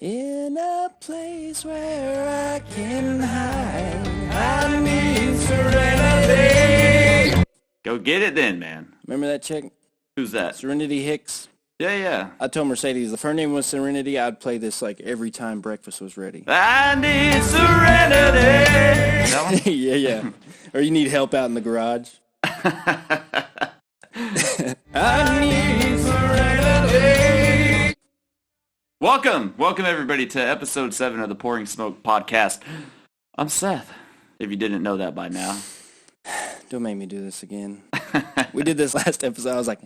In a place where I can hide, I need serenity. Go get it then, man. Remember that chick? Who's that? Serenity Hicks. Yeah. I told Mercedes if her name was Serenity, I'd play this like every time breakfast was ready. I need serenity. That one? Yeah. Or you need help out in the garage. I need serenity. Welcome everybody to episode 7 of the Pouring Smoke podcast. I'm Seth, if you didn't know that by now. Don't make me do this again. We did this last episode. I was like,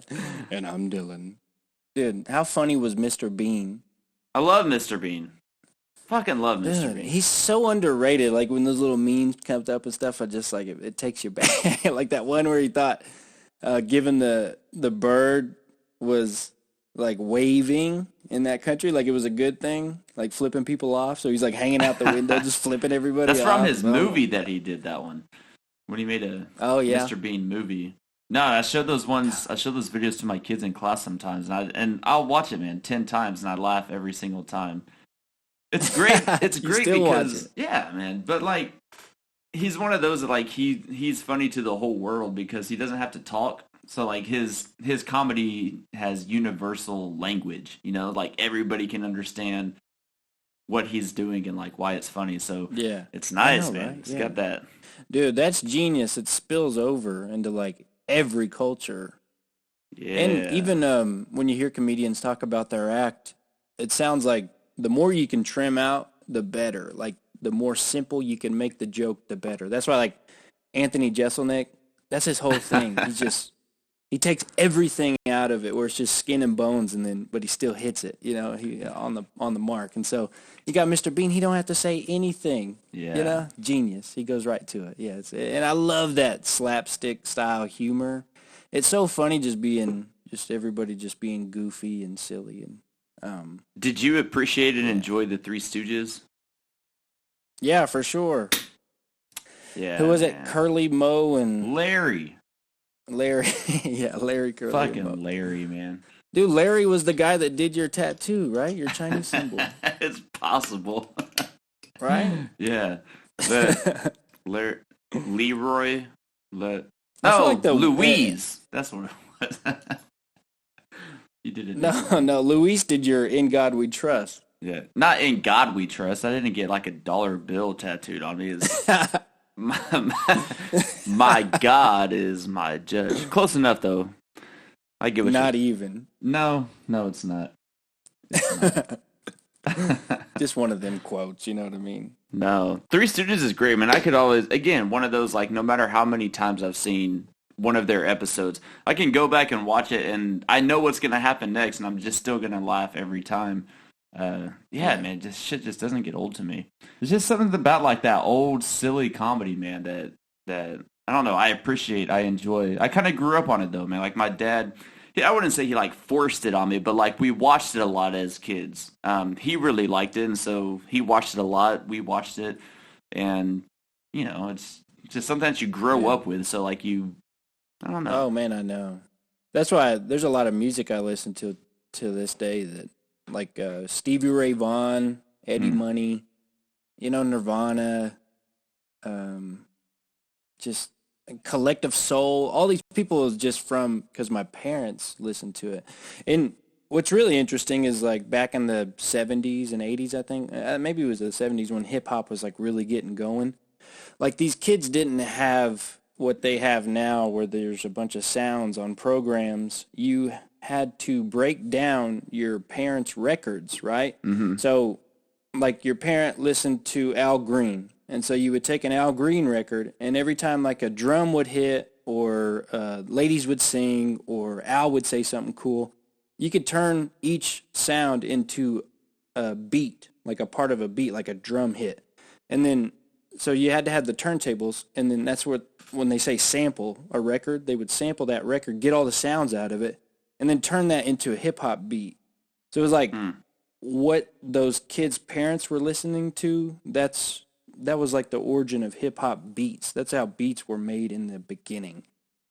and I'm Dylan. Dude, how funny was Mr. Bean? I love Mr. Bean. Fucking love Mr. Dude, Bean. he's so underrated. Like when those little memes come up and stuff, I just like it takes you back. Like that one where he thought given the bird was like waving in that country, like it was a good thing, like flipping people off. So he's like hanging out the window, just flipping everybody That's off. from his movie that he did that one. When he made a Mr. Bean movie. No, I showed those videos to my kids in class sometimes, and I'll watch it, man, 10 times, and I laugh every single time. It's great. It's great because yeah, man. But like, he's one of those that like he's funny to the whole world because he doesn't have to talk. So like his comedy has universal language. You know, like everybody can understand what he's doing and like why it's funny. So yeah, it's nice, know, man. right? It's got that. Dude, that's genius. It spills over into like every culture. Yeah. And even when you hear comedians talk about their act, it sounds like the more you can trim out, the better. Like the more simple you can make the joke, the better. That's why like Anthony Jeselnik, that's his whole thing. He takes everything out of it where it's just skin and bones, but he still hits it, you know, on the mark. And so you got Mr. Bean, he don't have to say anything. Yeah. You know, genius. He goes right to it. Yeah, and I love that slapstick style humor. It's so funny just everybody just being goofy and silly and Did you appreciate and enjoy the Three Stooges? yeah, for sure. Yeah. Who was it? Curly Moe and Larry. Yeah, Larry Curly Fucking Moe. Larry, man. Dude, Larry was the guy that did your tattoo, right? Your Chinese symbol. It's possible. Right? Yeah. Leroy. Louise. That's what it was. You did it. No, Luis did your In God We Trust. Yeah. Not In God We Trust. I didn't get like a dollar bill tattooed on me. It's, my God is my judge. Close enough, though. I get what Not even. No, it's not. Just one of them quotes, you know what I mean? No. Three Stooges is great, man. I could always, again, one of those, like, no matter how many times I've seen one of their episodes, I can go back and watch it, and I know what's going to happen next, and I'm just still going to laugh every time. Yeah, man, just shit just doesn't get old to me. There's just something about, like, that old, silly comedy, man, that I don't know, I appreciate, I enjoy. I kind of grew up on it, though, man. Like, my dad, I wouldn't say he, like, forced it on me, but, like, we watched it a lot as kids. He really liked it, and so he watched it a lot. We watched it, and, you know, it's just something that you grow up with, so, like, I don't know. Oh, man, I know. That's why there's a lot of music I listen to this day that, like, Stevie Ray Vaughan, Eddie Money, you know, Nirvana, just Collective Soul, all these people is just from, because my parents listened to it. And what's really interesting is like back in the 70s and 80s, I think, maybe it was the 70s when hip-hop was like really getting going. Like these kids didn't have what they have now where there's a bunch of sounds on programs. You had to break down your parents' records, right? Mm-hmm. So like your parent listened to Al Green. And so you would take an Al Green record, and every time like a drum would hit or ladies would sing or Al would say something cool, you could turn each sound into a beat, like a part of a beat, like a drum hit. And then, so you had to have the turntables, and then that's what, when they say sample a record, they would sample that record, get all the sounds out of it, and then turn that into a hip-hop beat. So it was like what those kids' parents were listening to, that was like the origin of hip-hop beats. That's how beats were made in the beginning.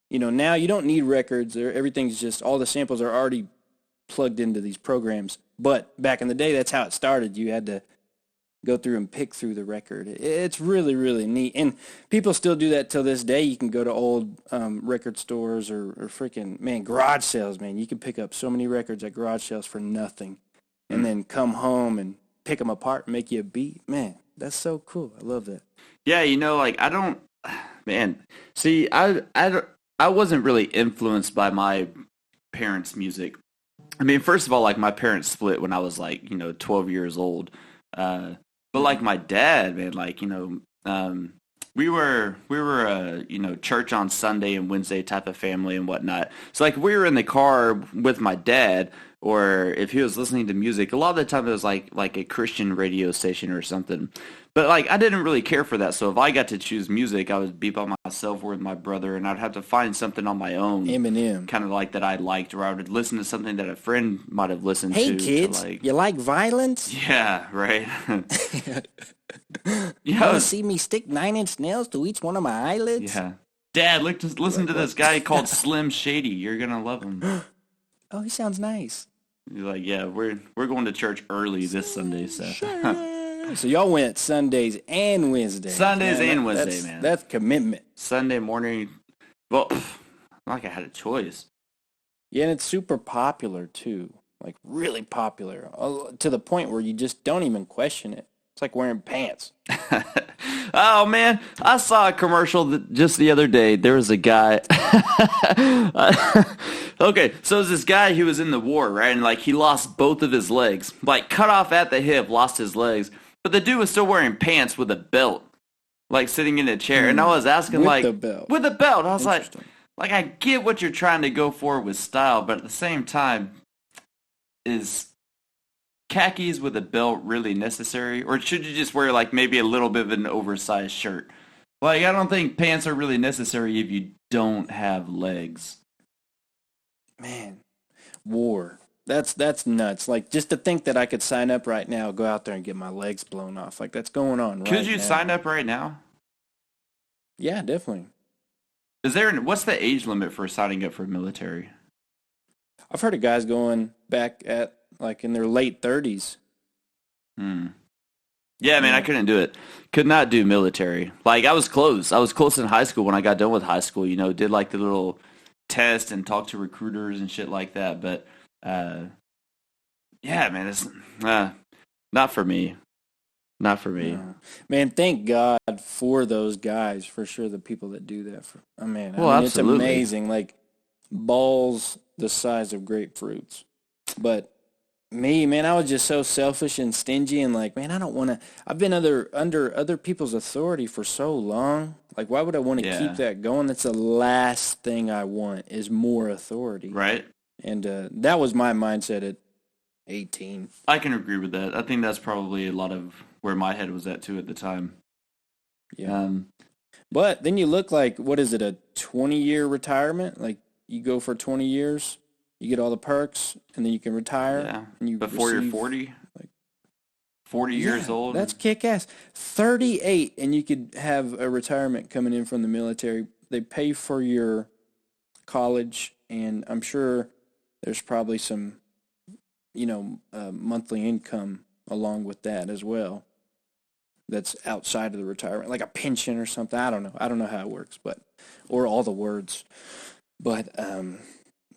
You know, now you don't need records. Everything's just, all the samples are already plugged into these programs. But back in the day, that's how it started. You had to go through and pick through the record. It's really, really neat. And people still do that till this day. You can go to old record stores or freaking, man, garage sales, man. You can pick up so many records at garage sales for nothing and then come home and pick them apart and make you a beat. Man, that's so cool. I love that. Yeah, like I don't, man. See, I wasn't really influenced by my parents' music. I mean, first of all, like my parents split when I was like 12 years old. But like my dad, man, like we were a church on Sunday and Wednesday type of family and whatnot. So like we were in the car with my dad, or if he was listening to music, a lot of the time it was like a Christian radio station or something. But like I didn't really care for that. So if I got to choose music, I would be by myself or with my brother, and I'd have to find something on my own, Eminem, kind of like that I liked, or I would listen to something that a friend might have listened to. Hey kids, you like violence? Yeah, right. You want to see me stick 9-inch nails to each one of my eyelids? Yeah. Dad, listen to this guy called Slim Shady. You're gonna love him. Oh, he sounds nice. You're like, yeah, we're going to church early this Sunday, Seth. So y'all went Sundays and Wednesdays. Man. That's commitment. Sunday morning. Well, not like I had a choice. Yeah, and it's super popular too. Like really popular, to the point where you just don't even question it. It's like wearing pants. Oh, man. I saw a commercial just the other day. There was a guy. Okay, so there's this guy who was in the war, right? And, like, he lost both of his legs. Like, cut off at the hip, lost his legs. But the dude was still wearing pants with a belt, like, sitting in a chair. And I was asking, with the belt. With a belt. I was like, I get what you're trying to go for with style, but at the same time, is khakis with a belt really necessary, or should you just wear like maybe a little bit of an oversized shirt? Like I don't think pants are really necessary if you don't have legs. Man, war. That's nuts. Like just to think that I could sign up right now, go out there and get my legs blown off. Like that's going on right now. Could you sign up right now? Yeah, definitely. What's the age limit for signing up for military? I've heard of guys going back at like in their late 30s. Yeah, man, I couldn't do it. Could not do military. Like, I was close. I was close in high school when I got done with high school, did like the little test and talk to recruiters and shit like that. But, yeah, man, it's not for me. Not for me. No. Man, thank God for those guys, for sure, the people that do that. Absolutely. It's amazing. Like, balls the size of grapefruits. But me, man, I was just so selfish and stingy and like, man, I don't want to. I've been under other people's authority for so long. Like, why would I want to keep that going? That's the last thing I want is more authority. Right. And that was my mindset at 18. I can agree with that. I think that's probably a lot of where my head was at too at the time. Yeah. But then you look like, what is it, a 20-year retirement? Like, you go for 20 years. You get all the perks, and then you can retire. Yeah. And before you're 40? Like 40 years old? That's kick-ass. 38, and you could have a retirement coming in from the military. They pay for your college, and I'm sure there's probably some, monthly income along with that as well that's outside of the retirement, like a pension or something. I don't know. I don't know how it works, or all the words. But,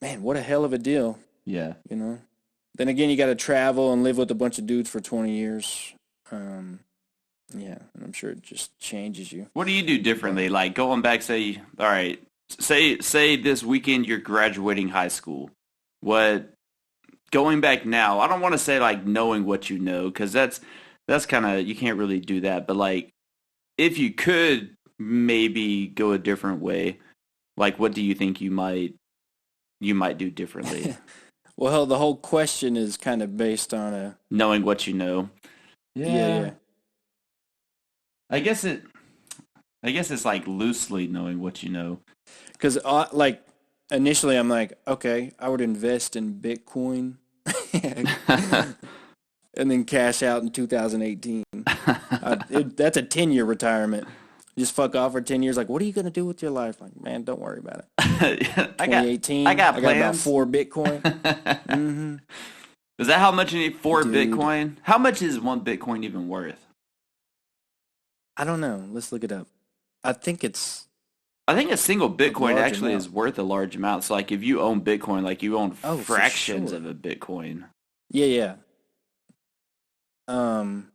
man, what a hell of a deal. Yeah. Then again, you got to travel and live with a bunch of dudes for 20 years. Yeah, and I'm sure it just changes you. What do you do differently? Like going back, say this weekend you're graduating high school. Going back now, I don't want to say like knowing what you know, because that's kind of, you can't really do that. But like, if you could maybe go a different way, like what do you think you might do differently? Well, the whole question is kind of based on knowing what you know. Yeah. I guess it's like loosely knowing what you know. Because like initially, I'm like, okay, I would invest in Bitcoin, and then cash out in 2018. That's a 10-year retirement. Just fuck off for 10 years. Like, what are you going to do with your life? Like, man, don't worry about it. I got 2018, I got I got about plans. 4 Bitcoin. Mm-hmm. Is that how much you need for Dude, Bitcoin? How much is one Bitcoin even worth? I don't know. Let's look it up. I think it's I think a single a Bitcoin large actually amount. is worth a large amount. So like if you own Bitcoin, like you own Oh, for fractions sure. of a Bitcoin. Yeah, yeah. Um,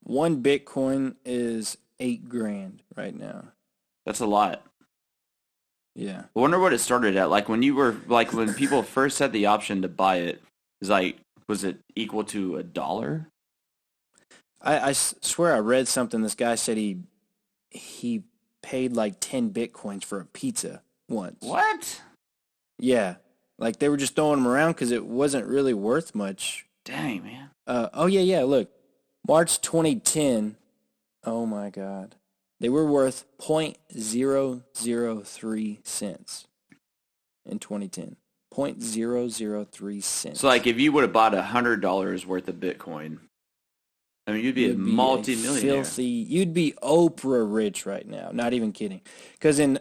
1 Bitcoin is 8 grand right now. That's a lot. Yeah. I wonder what it started at. Like when you were like when people first had the option to buy it, is like was it equal to $1? I swear I read something. This guy said he paid like 10 Bitcoins for a pizza once. What? Yeah. Like they were just throwing them around because it wasn't really worth much. Dang, man. Oh, yeah, yeah. Look, March 2010. Oh, my God. They were worth 0.003 cents in 2010. 0.003 So like cents. if you would have bought $100 worth of Bitcoin, I mean you'd be a You'd be a multi-millionaire. you'd be Oprah rich right now. Not even kidding. Because in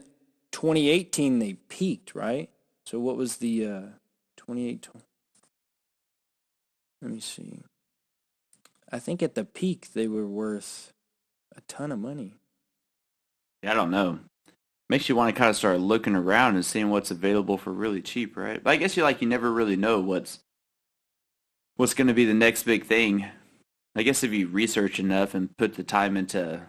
2018, they peaked, right? So what was the 2018? Let me see. I think at the peak, they were worth a ton of money. Yeah, I don't know. Makes you want to kind of start looking around and seeing what's available for really cheap, right? But I guess you never really know what's going to be the next big thing. I guess if you research enough and put the time into,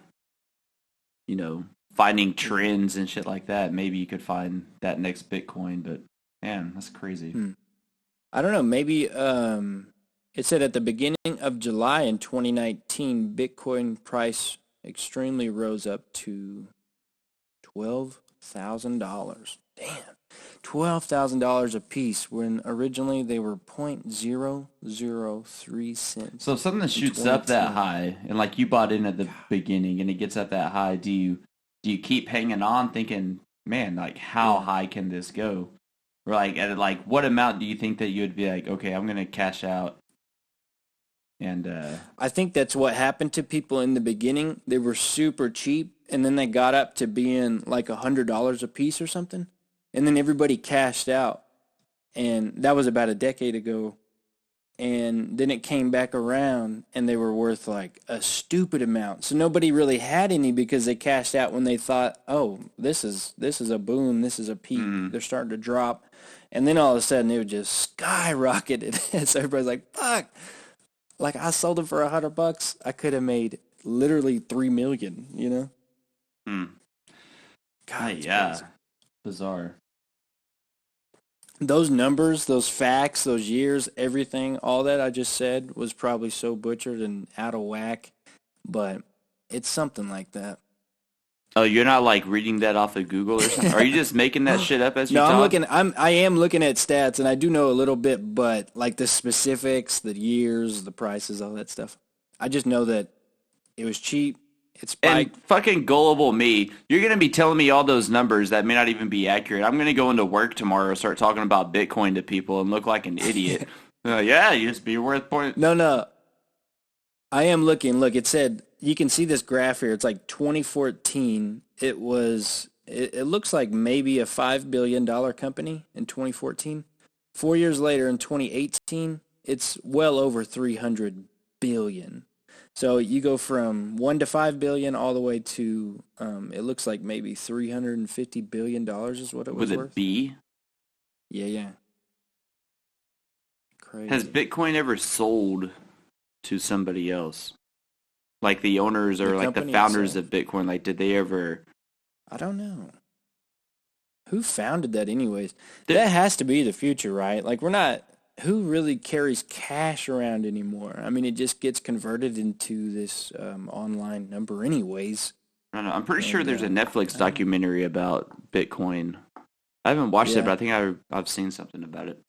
finding trends and shit like that, maybe you could find that next Bitcoin. But man, that's crazy. I don't know. Maybe it said at the beginning of July in 2019, Bitcoin price extremely rose up to $12,000. Damn. $12,000 a piece when originally they were 0.003 cents So if something in shoots up that 2010. high, and like you bought in at the beginning, and it gets up that high, do you keep hanging on, thinking, man, like how Yeah. high can this go? Or like at like what amount do you think that you would be like, okay, I'm gonna cash out and I think that's what happened to people in the beginning. They were super cheap, and then they got up to being like $100 a piece or something, and then everybody cashed out, and that was about a decade ago. And then it came back around, and they were worth like a stupid amount. So nobody really had any because they cashed out when they thought, "Oh, this is a boom, this is a peak. mm, They're starting to drop," and then all of a sudden it just skyrocketed. And so everybody's like, "Fuck!" Like I sold it for $100. I could have made literally 3 million. You know? mm. God, it's Yeah, crazy. bizarre. Those numbers, those facts, those years, everything, all that I just said was probably so butchered and out of whack, but it's something like that. Oh, you're not like reading that off of Google or something? Are you just making that shit up as you No, talk? I am looking at stats and I do know a little bit, but like the specifics, the years, the prices, all that stuff. I just know that it was cheap, it And spiked. fucking gullible me, you're gonna be telling me all those numbers that may not even be accurate. I'm gonna go into work tomorrow and start talking about Bitcoin to people and look like an idiot. Yeah, you just be worth point. No, no. I am looking. Look, it said you can see this graph here. It's like 2014. It looks like maybe a $5 billion company in 2014. 4 years later in 2018, it's well over 300 billion. So you go from 1 to 5 billion all the way to it looks like maybe $350 billion is what it With was a worth. B? Yeah, yeah. Has Crazy. Bitcoin ever sold to somebody else? Like the owners The or like the company founders itself? of Bitcoin, like did they ever I don't know. Who founded that anyways? there, That has to be the future, right? Like we're not who really carries cash around anymore? I mean, it just gets converted into this online number anyways. I don't know. I'm pretty sure And there's a Netflix I don't know. documentary about Bitcoin. I haven't watched it, but Yeah, I think I've seen something about it.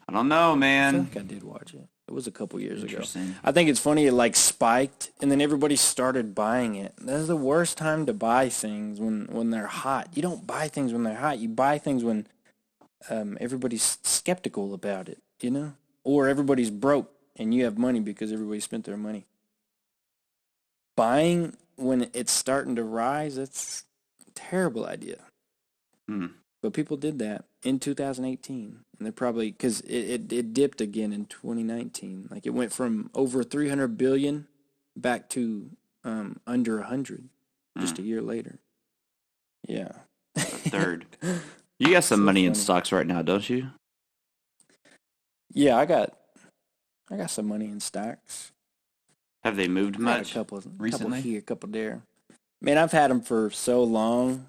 I don't know, I feel man. like I did watch it. It was a couple years ago. Interesting. I think it's funny it like spiked and then everybody started buying it. That's the worst time to buy things when they're hot. You don't buy things when they're hot. You buy things when everybody's skeptical about it, you know? Or everybody's broke and you have money because everybody spent their money. Buying when it's starting to rise, it's a terrible idea. But people did that in 2018, and they're probably because it dipped again in 2019. Like it went from over 300 billion back to under 100 just a year later. Yeah, a third. You got some money in stocks right now, don't you? Yeah, I got some money in stocks. Have they moved much a couple recently? Couple here, couple there. Man, I've had them for so long.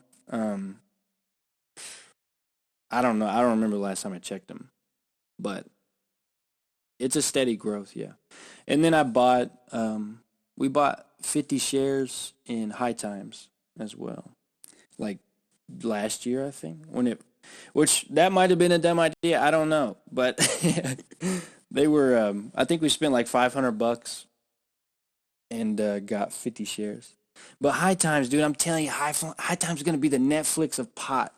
I don't know. I don't remember the last time I checked them, but it's a steady growth, yeah. And then we bought 50 shares in High Times as well, like last year, I think, which that might have been a dumb idea. I don't know, but they were. I think we spent like $500 and got 50 shares. But High Times, dude, I'm telling you, High Times is gonna be the Netflix of pot.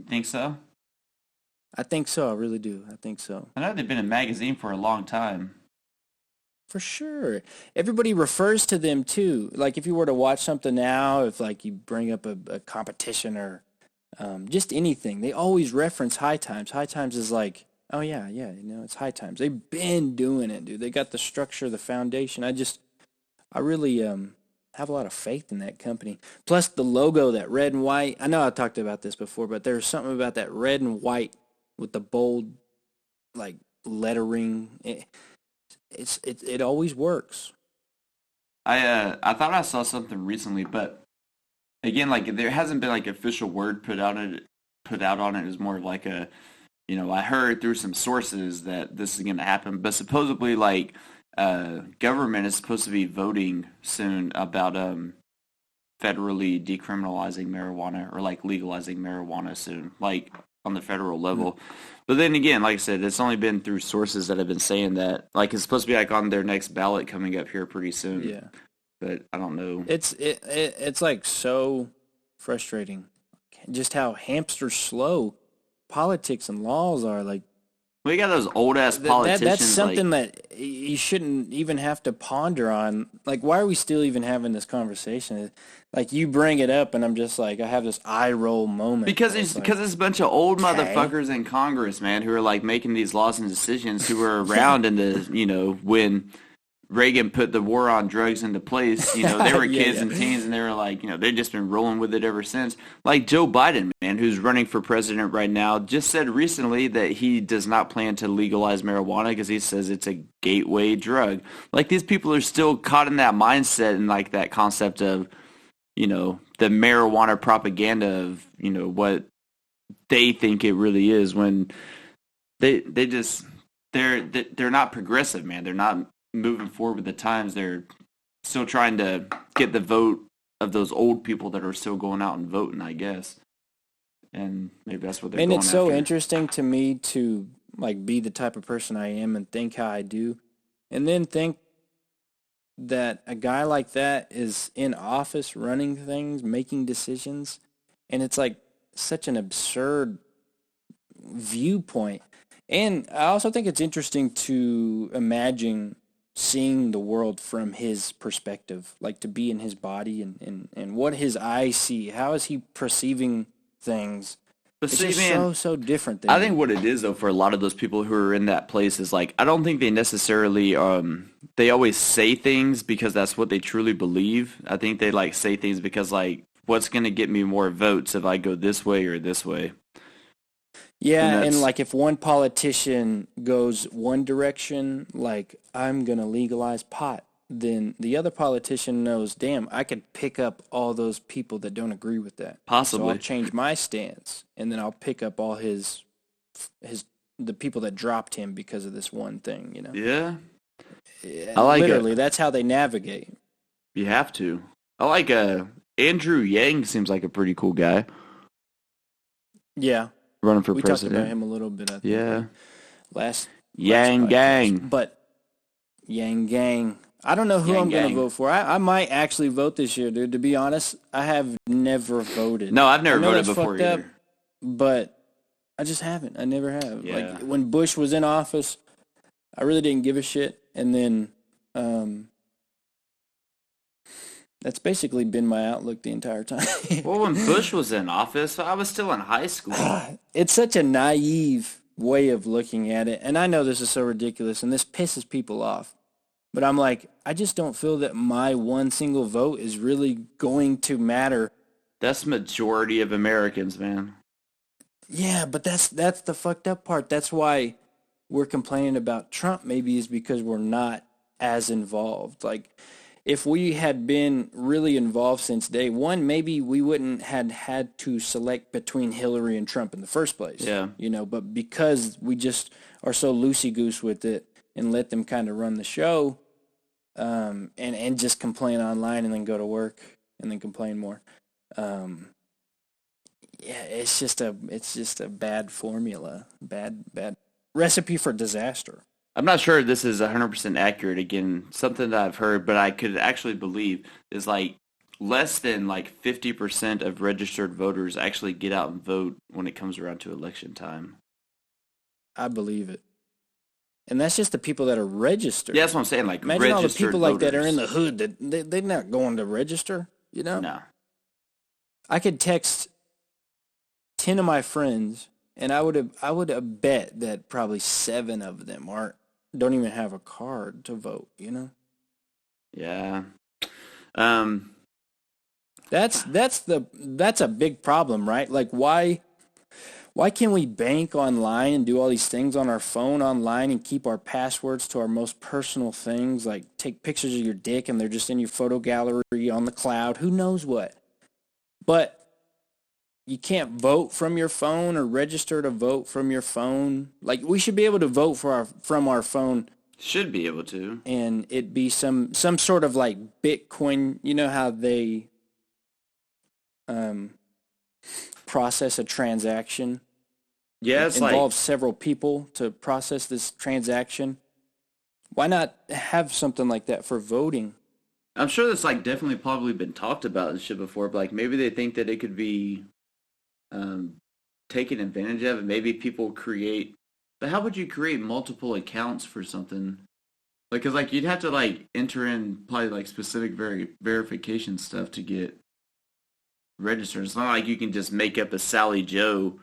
Think so? I think so. I really do. I think so. I know they've been a magazine for a long time. For sure. Everybody refers to them too. Like if you were to watch something now, if like you bring up a competition or just anything, they always reference High Times. High Times is like, oh yeah, it's High Times. They've been doing it, dude. They got the structure, the foundation. I really have a lot of faith in that company. Plus the logo, that red and white. I know I talked about this before, but there's something about that red and white with the bold like lettering. It always works. I thought I saw something recently, but again, like there hasn't been like official word put out on it. It's more of like a, I heard through some sources that this is going to happen, but supposedly like government is supposed to be voting soon about federally decriminalizing marijuana or like legalizing marijuana soon, like on the federal level. But then again, like I said, it's only been through sources that have been saying that like it's supposed to be like on their next ballot coming up here pretty soon. Yeah. But I don't know. It's like so frustrating just how hamster slow politics and laws are. Like we got those old ass politicians. That's something that you shouldn't even have to ponder on. Like, why are we still even having this conversation? Like, you bring it up, and I'm just like, I have this eye roll moment. Because it's a bunch of old motherfuckers in Congress, man, who are like making these laws and decisions, who were around in the when Reagan put the war on drugs into place. They were kids and teens, and they were like, they've just been rolling with it ever since. Like Joe Biden, man, who's running for president right now, just said recently that he does not plan to legalize marijuana because he says it's a gateway drug. Like these people are still caught in that mindset and like that concept of, the marijuana propaganda of, what they think it really is when they're not progressive, man. They're not moving forward with the times. They're still trying to get the vote of those old people that are still going out and voting, I guess. And maybe that's what they're going after. And it's so interesting to me to like be the type of person I am and think how I do, and then think that a guy like that is in office running things, making decisions, and it's like such an absurd viewpoint. And I also think it's interesting to imagine seeing the world from his perspective, like to be in his body and what his eyes see. How is he perceiving things? But it's see, just man, so different than I think what it is though for a lot of those people who are in that place is like I don't think they necessarily they always say things because that's what they truly believe. I think they like say things because like what's going to get me more votes if I go this way or this way. Yeah, and like if one politician goes one direction, like I'm going to legalize pot, then the other politician knows, damn, I could pick up all those people that don't agree with that. Possibly. So I'll change my stance, and then I'll pick up all the people that dropped him because of this one thing, Yeah. I like literally, that's how they navigate. You have to. I like Andrew Yang seems like a pretty cool guy. Yeah. Running for we president. We talked about him a little bit, I think. Yeah. Last Gang. But Yang Gang. I don't know who I'm going to vote for. I might actually vote this year, dude. To be honest, I have never voted. No, I've never voted before either. Up, but I just haven't. I never have. Yeah. Like when Bush was in office, I really didn't give a shit. And then That's basically been my outlook the entire time. Well, when Bush was in office, I was still in high school. It's such a naive way of looking at it. And I know this is so ridiculous and this pisses people off. But I'm like, I just don't feel that my one single vote is really going to matter. That's majority of Americans, man. Yeah, but that's the fucked up part. That's why we're complaining about Trump maybe is because we're not as involved. Like if we had been really involved since day one, maybe we wouldn't had to select between Hillary and Trump in the first place. Yeah. But because we just are so loosey-goose with it and let them kind of run the show, and just complain online and then go to work and then complain more. Yeah, it's just a bad formula, bad recipe for disaster. I'm not sure this is 100% accurate. Again, something that I've heard, but I could actually believe is like less than like 50% of registered voters actually get out and vote when it comes around to election time. I believe it. And that's just the people that are registered. Yeah, that's what I'm saying. Like, imagine all the people voters. like that are in the hood that they're not going to register. No. I could text 10 of my friends, and I would have bet that probably 7 of them don't even have a card to vote. Yeah. That's a big problem, right? Like why can't we bank online and do all these things on our phone online and keep our passwords to our most personal things, like take pictures of your dick and they're just in your photo gallery on the cloud, who knows what? But you can't vote from your phone or register to vote from your phone. Like we should be able to vote from our phone. Should be able to. And it be some sort of like Bitcoin, you know how they process a transaction. Yeah, it's involves several people to process this transaction. Why not have something like that for voting? I'm sure that's like definitely probably been talked about and shit before, but like maybe they think that it could be taken advantage of, and maybe people create. But how would you create multiple accounts for something? Like, cause like you'd have to like enter in probably like specific verification stuff to get registered. It's not like you can just make up a Sally Joe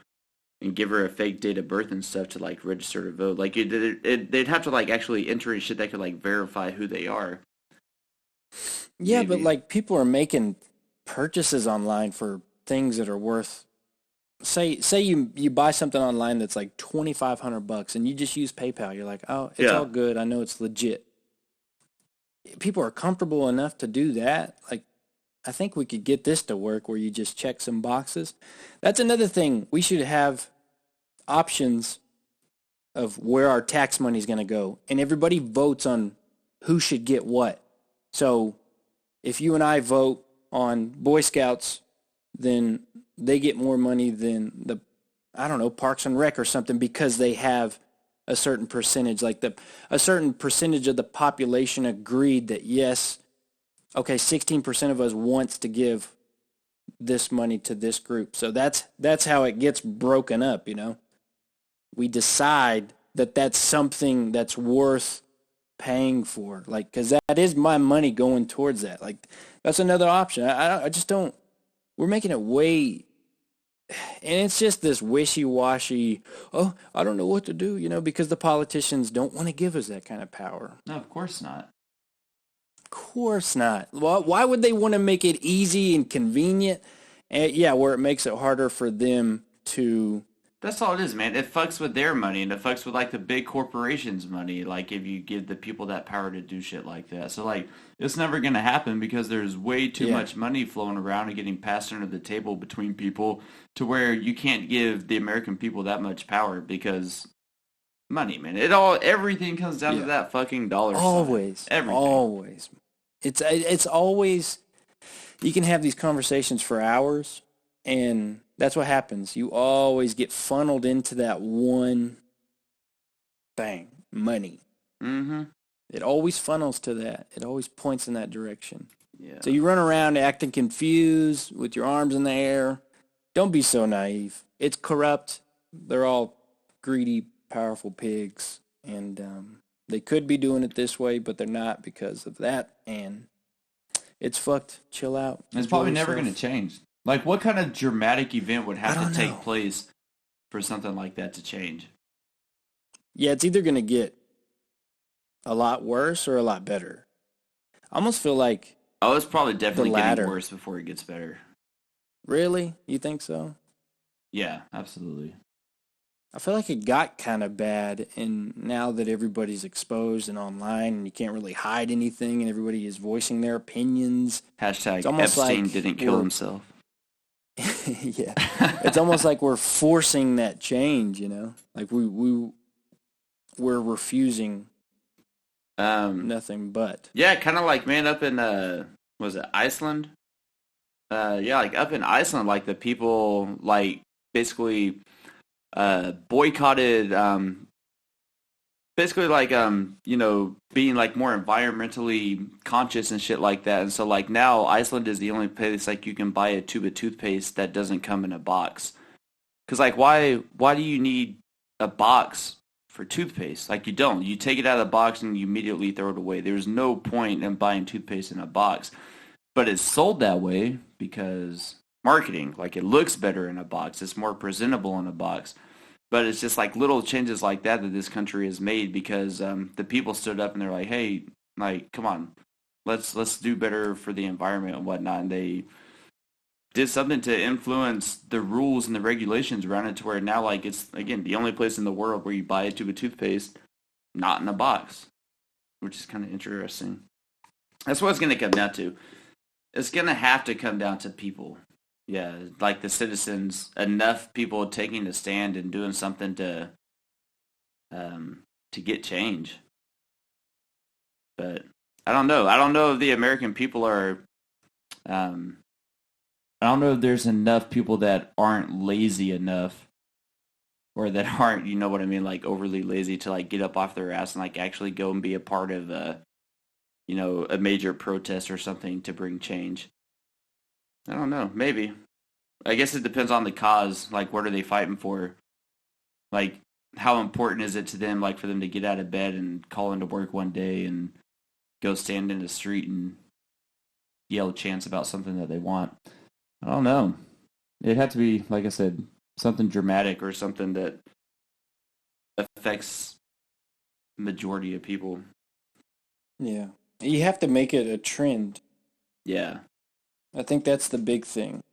and give her a fake date of birth and stuff to like register to vote. Like they'd have to like actually enter in shit that could like verify who they are. Yeah, Maybe. but like people are making purchases online for things that are worth. Say you buy something online that's like $2,500 and you just use PayPal. You're like, oh, it's all good. I know it's legit. People are comfortable enough to do that. Like, I think we could get this to work where you just check some boxes. That's another thing. We should have options of where our tax money is going to go. And everybody votes on who should get what. So if you and I vote on Boy Scouts, then they get more money than Parks and Rec or something because they have a certain percentage. Like a certain percentage of the population agreed that, yes, okay, 16% of us wants to give this money to this group. So that's how it gets broken up, We decide that that's something that's worth paying for, like, because that is my money going towards that. Like, that's another option. I just don't, we're making it way, and it's just this wishy-washy, oh, I don't know what to do, because the politicians don't want to give us that kind of power. No, of course not. Of course not. Well, why would they want to make it easy and convenient? And where it makes it harder for them to. That's all it is, man. It fucks with their money, and it fucks with like the big corporations' money. Like if you give the people that power to do shit like that, so like it's never gonna happen because there's way too much money flowing around and getting passed under the table between people to where you can't give the American people that much power because money, man. Everything comes down to that fucking dollar sign. Always. Everything. Always. It's always, you can have these conversations for hours, and that's what happens. You always get funneled into that one thing, money. Mm-hmm. It always funnels to that. It always points in that direction. Yeah. So you run around acting confused with your arms in the air. Don't be so naive. It's corrupt. They're all greedy, powerful pigs, and they could be doing it this way, but they're not because of that, and it's fucked. Chill out. It's Enjoy probably never going yourself. to change. Like, what kind of dramatic event would I have to don't take know. place for something like that to change? Yeah, it's either going to get a lot worse or a lot better. I almost feel like Oh, it's probably the definitely getting latter. worse before it gets better. Really? You think so? Yeah, absolutely. I feel like it got kind of bad, and now that everybody's exposed and online, and you can't really hide anything, and everybody is voicing their opinions, it's Hashtag almost Epstein like didn't kill himself. yeah, it's almost like we're forcing that change, like we're refusing nothing but. Yeah, kind of like, man, up in, was it Iceland? Yeah, like up in Iceland, like the people, like, basically boycotted, basically like, being like more environmentally conscious and shit like that. And so like now Iceland is the only place like you can buy a tube of toothpaste that doesn't come in a box. Because like why do you need a box for toothpaste? Like you don't. You take it out of the box and you immediately throw it away. There's no point in buying toothpaste in a box. But it's sold that way because marketing. Like it looks better in a box. It's more presentable in a box. But it's just like little changes like that this country has made because the people stood up and they're like, hey, like, come on, let's do better for the environment and whatnot. And they did something to influence the rules and the regulations around it to where now, like, it's, again, the only place in the world where you buy a tube of toothpaste not in a box, which is kind of interesting. That's what it's going to come down to. It's going to have to come down to people. Yeah, like the citizens, enough people taking a stand and doing something to get change. But I don't know. I don't know if the American people are. I don't know if there's enough people that aren't lazy enough, or that aren't, you know what I mean, like overly lazy to like get up off their ass and like actually go and be a part of a major protest or something to bring change. I don't know. Maybe. I guess it depends on the cause. Like, what are they fighting for? Like, how important is it to them, like, for them to get out of bed and call into work one day and go stand in the street and yell chants about something that they want? I don't know. It'd have to be, like I said, something dramatic or something that affects the majority of people. Yeah. You have to make it a trend. Yeah. I think that's the big thing.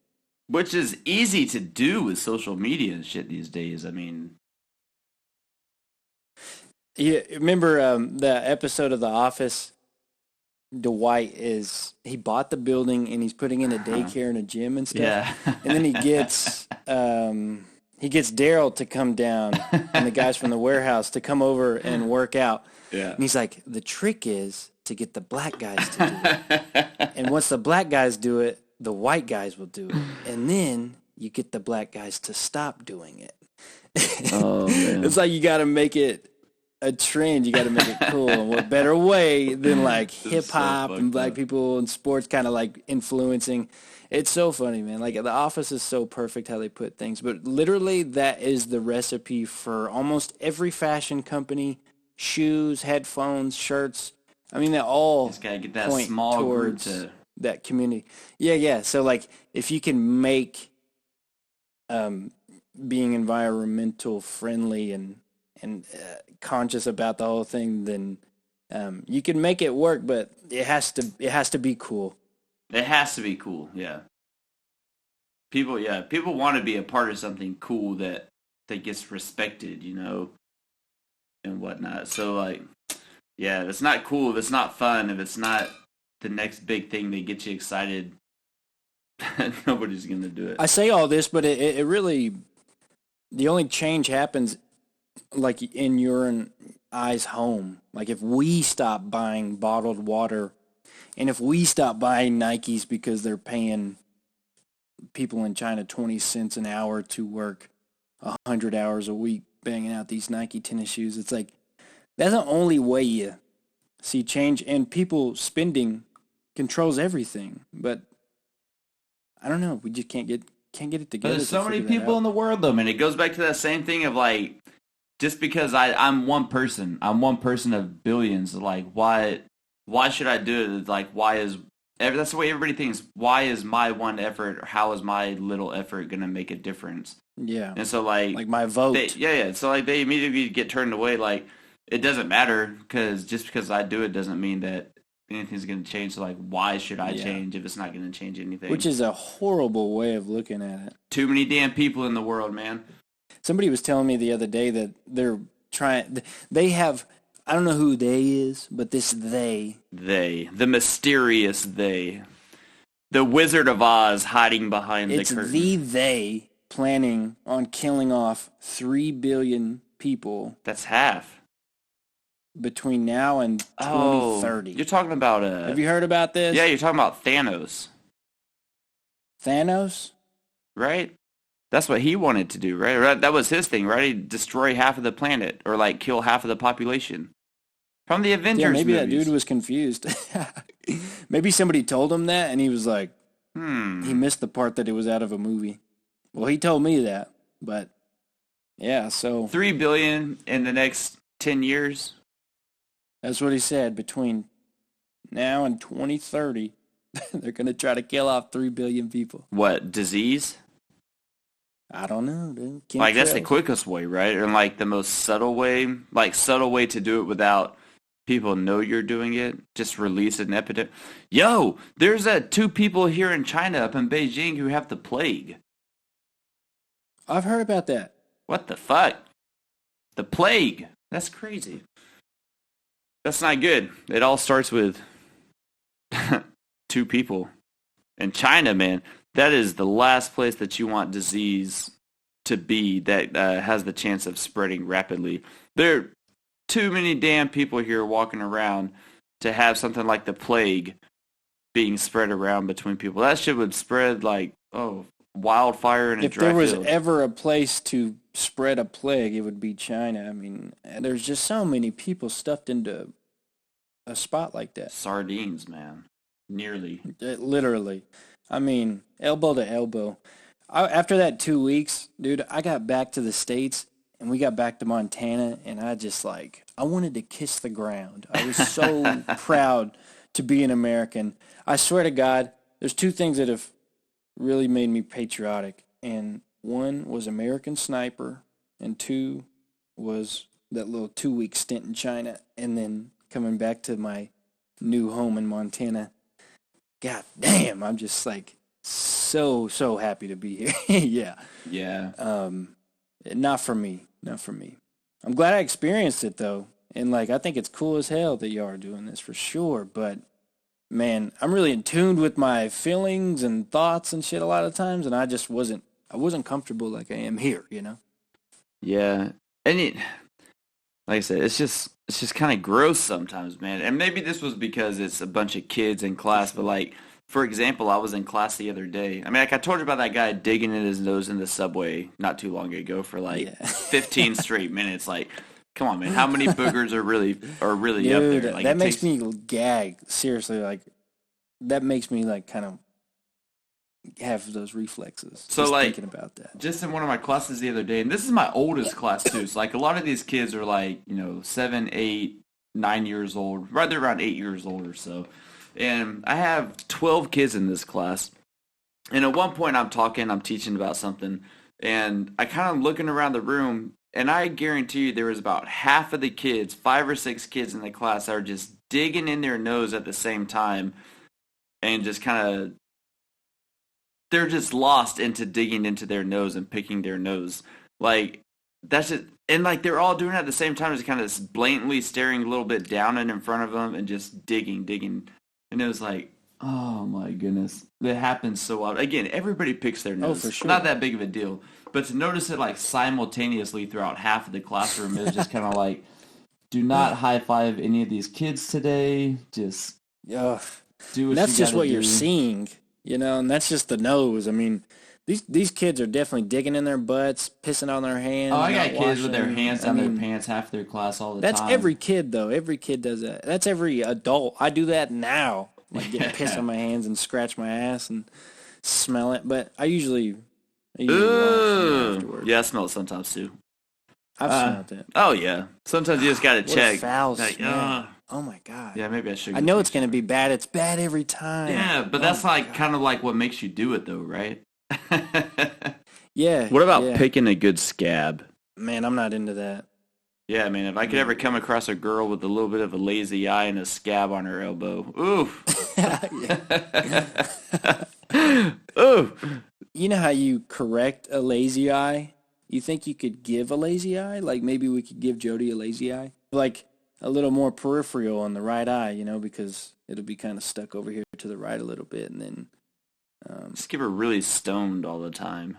Which is easy to do with social media and shit these days. I mean, Yeah, remember the episode of The Office? Dwight he bought the building and he's putting in a daycare and a gym and stuff. yeah. And then he gets Daryl to come down and the guys from the warehouse to come over and work out. Yeah. And he's like, the trick is to get the black guys to do it. And once the black guys do it, the white guys will do it. And then you get the black guys to stop doing it. Oh, man. It's like you got to make it a trend. You got to make it cool. And what better way than like hip hop and black people and sports kind of like influencing. It's so funny, man. Like The Office is so perfect how they put things. But literally that is the recipe for almost every fashion company, shoes, headphones, shirts. I mean, they all Just gotta get that point small group towards to that community. Yeah. So like if you can make being environmental friendly and conscious about the whole thing, then you can make it work, but it has to be cool. It has to be cool, yeah. People want to be a part of something cool that gets respected, and whatnot. So like, yeah, if it's not cool, if it's not fun, if it's not the next big thing that gets you excited, nobody's gonna do it. I say all this, but it really, the only change happens like in your and I's home. Like if we stop buying bottled water and if we stop buying Nikes because they're paying people in China 20 cents an hour to work 100 hours a week banging out these Nike tennis shoes, it's like that's the only way you see change. And people spending controls everything. But I don't know. We just can't get it together. But there's so many people in the world, though, man. It goes back to that same thing of like, just because I'm one person of billions. Like, why should I do it? Like, why is That's the way everybody thinks. Why is my one effort, or how is my little effort going to make a difference? Yeah. And so, Like my vote. yeah. So, like, they immediately get turned away. Like, it doesn't matter because just because I do it doesn't mean that anything's going to change. So, like, why should I Yeah. change if it's not going to change anything? Which is a horrible way of looking at it. Too many damn people in the world, man. Somebody was telling me the other day that they have, I don't know who they is, but this they. The mysterious they. The Wizard of Oz hiding behind the curtain. It's they planning on killing off 3 billion people. That's half. Between now and 2030. You're talking about... Have you heard about this? Yeah, you're talking about Thanos. Thanos? Right? That's what he wanted to do, right? That was his thing, right? He'd destroy half of the planet or like kill half of the population. From the Avengers Yeah, maybe movies. that dude was confused. Maybe somebody told him that and he was like, He missed the part that it was out of a movie. Well, he told me that, but yeah, so 3 billion in the next 10 years. That's what he said. Between now and 2030, they're going to try to kill off 3 billion people. What, disease? I don't know, dude. Like, that's the quickest way, right? And, like, the most subtle way to do it without people know you're doing it. Just release an epidemic. Yo, there's 2 people here in China up in Beijing who have the plague. I've heard about that. What the fuck? The plague. That's crazy. That's not good. It all starts with 2 people. And China, man, that is the last place that you want disease to be that has the chance of spreading rapidly. There are too many damn people here walking around to have something like the plague being spread around between people. That shit would spread like, wildfire in a dry field. If there was ever a place to spread a plague, it would be China. I mean, there's just so many people stuffed into a spot like that. Sardines, man. Nearly. Literally. I mean, elbow to elbow. After that 2 weeks, dude, I got back to the States, and we got back to Montana, and I wanted to kiss the ground. I was so proud to be an American. I swear to God, there's 2 things that have really made me patriotic, and 1 was American Sniper, and 2 was that little 2-week stint in China, and then coming back to my new home in Montana. God damn, I'm just like so happy to be here. Yeah. Not for me. I'm glad I experienced it though, and like I think it's cool as hell that y'all are doing this for sure. But man, I'm really in tune with my feelings and thoughts and shit a lot of times, and I wasn't comfortable like I am here, you know. Yeah, and like I said, it's just kind of gross sometimes, man. And maybe this was because it's a bunch of kids in class, but like, for example, I was in class the other day. I mean, like I told you about that guy digging in his nose in the subway not too long ago for like 15 straight minutes. Like, come on, man, how many boogers are really Dude, up there? Like, that makes me gag. Seriously, like that makes me like kind of have those reflexes. So just like thinking about that. Just in one of my classes the other day, and this is my oldest class too. So like a lot of these kids are like, 7, 8, 9 years old, right there around 8 years old or so. And I have 12 kids in this class. And at one point I'm teaching about something, and I kind of looking around the room, and I guarantee you there was about half of the kids, 5 or 6 kids in the class that are just digging in their nose at the same time and just kind of they're just lost into digging into their nose and picking their nose. Like, that's it. And, like, they're all doing it at the same time, just kind of blatantly staring a little bit down and in front of them and just digging. And it was like, oh, my goodness. That happens so often. Again, everybody picks their nose. Oh, for sure. Not that big of a deal. But to notice it, like, simultaneously throughout half of the classroom, it was just kind of like, do not high-five any of these kids today. Just do what you That's just what do. you're seeing. And that's just the nose. I mean, these kids are definitely digging in their butts, pissing on their hands. Oh, I got kids with their hands down their pants half their class all the time. That's every kid, though. Every kid does that. That's every adult. I do that now. Like, get pissed on my hands and scratch my ass and smell it. But I usually wash afterwards. Yeah, I smell it sometimes, too. I've smelled it. Oh, yeah. Sometimes you just got to check. Foul like, smell. Oh, my God. Yeah, maybe I should. I know it's going to be bad. It's bad every time. Yeah, but that's like kind of like what makes you do it, though, right? Yeah. What about yeah. picking a good scab? Man, I'm not into that. Yeah, man, if I could ever come across a girl with a little bit of a lazy eye and a scab on her elbow, oof. Ooh. You know how you correct a lazy eye? You think you could give a lazy eye? Like maybe we could give Jody a lazy eye? Like a little more peripheral on the right eye, because it'll be kind of stuck over here to the right a little bit, and then Just give her really stoned all the time.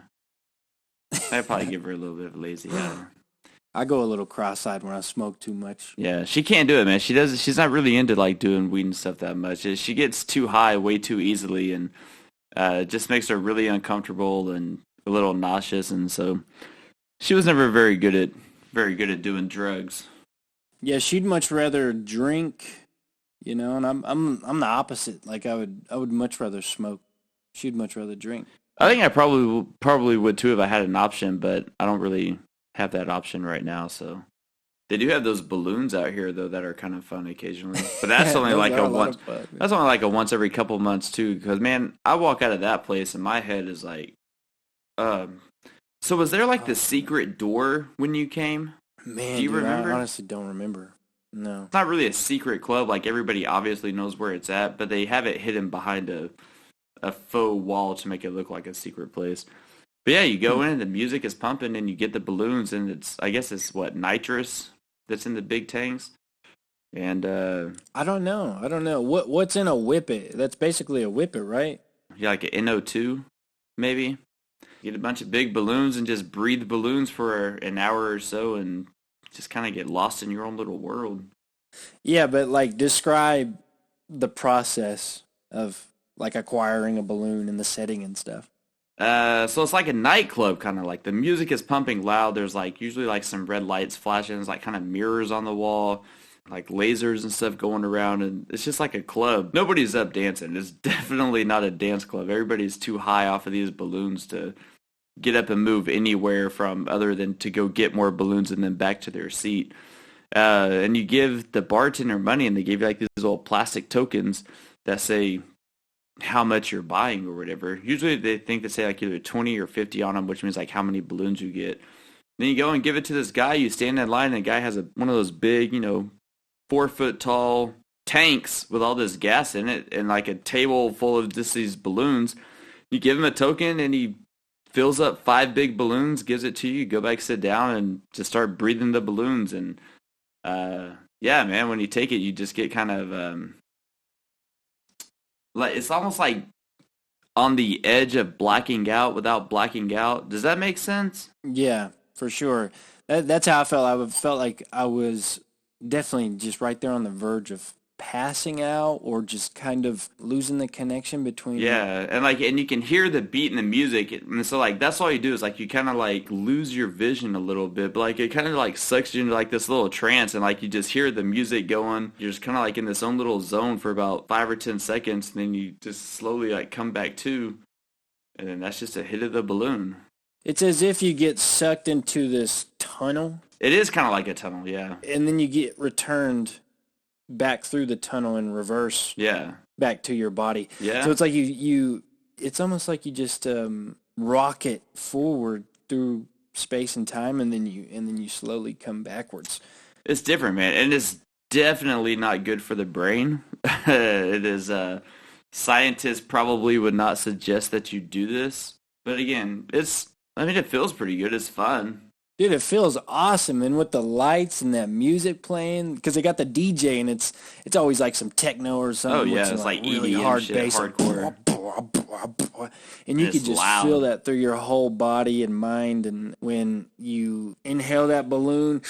I'd probably give her a little bit of a lazy eye. I go a little cross-eyed when I smoke too much. Yeah, she can't do it, man. She's not really into like doing weed and stuff that much. She gets too high way too easily, and it just makes her really uncomfortable and a little nauseous. And so she was never very good at doing drugs. Yeah, she'd much rather drink, and I'm the opposite. Like I would much rather smoke. She'd much rather drink. I think I probably would too if I had an option, but I don't really have that option right now. So they do have those balloons out here though that are kind of fun occasionally, but that's only like a once. That's only like a once every couple months too. Because man, I walk out of that place and my head is like, So was there like the secret door when you came? Man, do you remember? I honestly don't remember. No, it's not really a secret club. Like everybody obviously knows where it's at, but they have it hidden behind a faux wall to make it look like a secret place. But yeah, you go in, the music is pumping, and you get the balloons, and I guess it's what, nitrous that's in the big tanks? And I don't know. What's in a whippet? That's basically a whippet, right? Yeah, like an NO2, maybe. Get a bunch of big balloons and just breathe balloons for an hour or so and just kind of get lost in your own little world. Yeah, but like describe the process of like acquiring a balloon and the setting and stuff. So it's like a nightclub, kind of like the music is pumping loud. There's like usually like some red lights flashing. There's like kind of mirrors on the wall, like lasers and stuff going around. And it's just like a club. Nobody's up dancing. It's definitely not a dance club. Everybody's too high off of these balloons to get up and move anywhere from other than to go get more balloons and then back to their seat. And you give the bartender money and they give you like these little plastic tokens that say how much you're buying or whatever. Usually they think they say like either 20 or 50 on them, which means like how many balloons you get. Then you go and give it to this guy. You stand in line and the guy has one of those big, 4-foot tall tanks with all this gas in it and like a table full of just these balloons. You give him a token and he fills up 5 big balloons, gives it to you, go back, sit down and just start breathing the balloons. And yeah, man, when you take it, you just get kind of like it's almost like on the edge of blacking out without blacking out. Does that make sense? Yeah, for sure. That's how I felt. I felt like I was definitely just right there on the verge of passing out or just kind of losing the connection between. Yeah, and you can hear the beat in the music, and so like that's all you do is like you kind of like lose your vision a little bit, but like it kind of like sucks you into like this little trance, and like you just hear the music going. You're just kind of like in this own little zone for about 5 or 10 seconds, and then you just slowly like come back to, and then that's just a hit of the balloon. It's as if you get sucked into this tunnel. It is kind of like a tunnel, yeah. And then you get returned back through the tunnel in reverse. Yeah. Back to your body. Yeah. So it's like it's almost like you just rocket forward through space and time, and then you slowly come backwards. It's different, man, and it's definitely not good for the brain. It is. Scientists probably would not suggest that you do this, but again, it feels pretty good. It's fun. Dude, it feels awesome, and with the lights and that music playing, because they got the DJ, and it's always like some techno or something. Oh yeah, it's like really EDM hard shit, bass, hardcore, and you could just feel that through your whole body and mind. And when you inhale that balloon,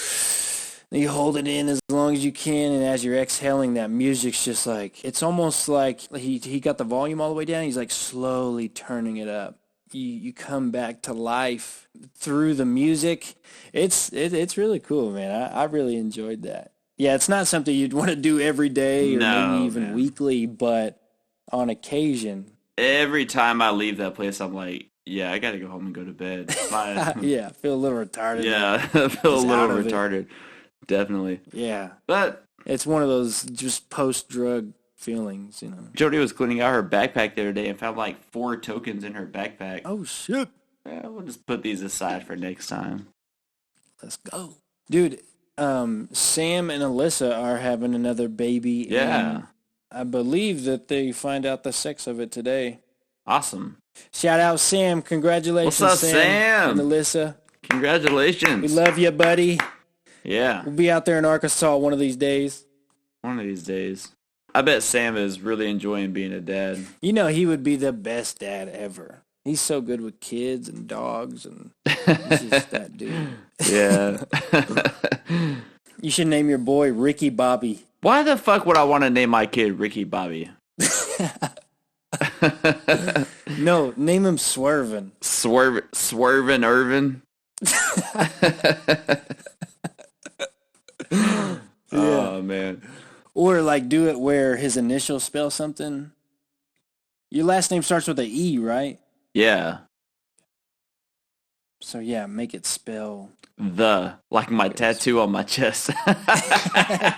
you hold it in as long as you can, and as you're exhaling, that music's just like it's almost like he got the volume all the way down. He's like slowly turning it up. You come back to life through the music. It's really cool, man. I really enjoyed that. Yeah, it's not something you'd want to do every day or maybe even weekly, but on occasion. Every time I leave that place, I'm like, yeah, I got to go home and go to bed. Yeah, I feel a little retarded. Yeah, I feel a little retarded. Definitely. Yeah. But It's one of those just post-drug feelings, you know. Jody was cleaning out her backpack the other day and found like 4 tokens in her backpack. Oh, shit. Yeah, we'll just put these aside for next time. Let's go. Dude, Sam and Alyssa are having another baby. Yeah. I believe that they find out the sex of it today. Awesome. Shout out, Sam. Congratulations, What's up, Sam? and Alyssa. Congratulations. We love you, buddy. Yeah. We'll be out there in Arkansas one of these days. One of these days. I bet Sam is really enjoying being a dad. You know, he would be the best dad ever. He's so good with kids and dogs, and he's just that dude. Yeah. You should name your boy Ricky Bobby. Why the fuck would I want to name my kid Ricky Bobby? No, name him Swervin. Swervin Irvin. Yeah. Oh, man. Or like do it where his initials spell something. Your last name starts with an E, right? Yeah. So yeah, make it spell. Like my tattoo on my chest.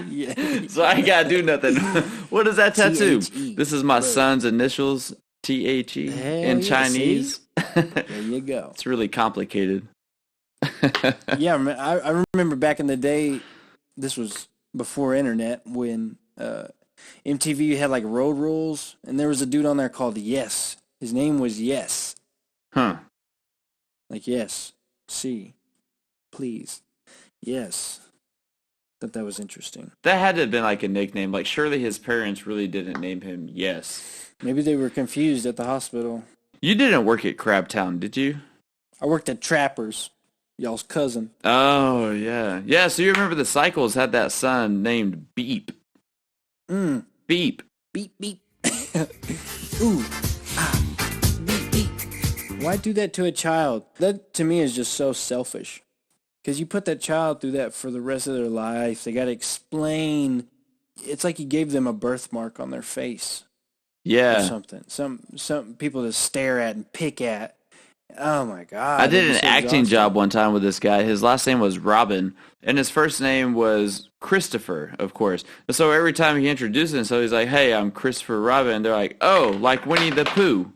Yeah. So I ain't gotta do nothing. What is that tattoo? T-H-E. This is my son's initials, T-H-E, in yeah, Chinese. There you go. It's really complicated. Yeah, I remember back in the day, this was before internet, when MTV had like road rules, and there was a dude on there called Yes. His name was Yes. Huh. Like yes, see, please, yes. Thought that was interesting. That had to have been like a nickname. Like surely his parents really didn't name him Yes. Maybe they were confused at the hospital. You didn't work at Crabtown, did you? I worked at Trappers, y'all's cousin. Oh, yeah. Yeah, so you remember the Cycles had that son named Beep. Beep. Beep, beep. Ooh, ah, beep, beep. Why do that to a child? That, to me, is just so selfish. Because you put that child through that for the rest of their life. They got to explain. It's like you gave them a birthmark on their face. Yeah. Or something. Some people to stare at and pick at. Oh, my God. I did an It's so acting exhausting. job one time with this guy. His last name was Robin, and his first name was Christopher, of course. And so every time he introduced himself, he's like, hey, I'm Christopher Robin. And they're like, oh, like Winnie the Pooh.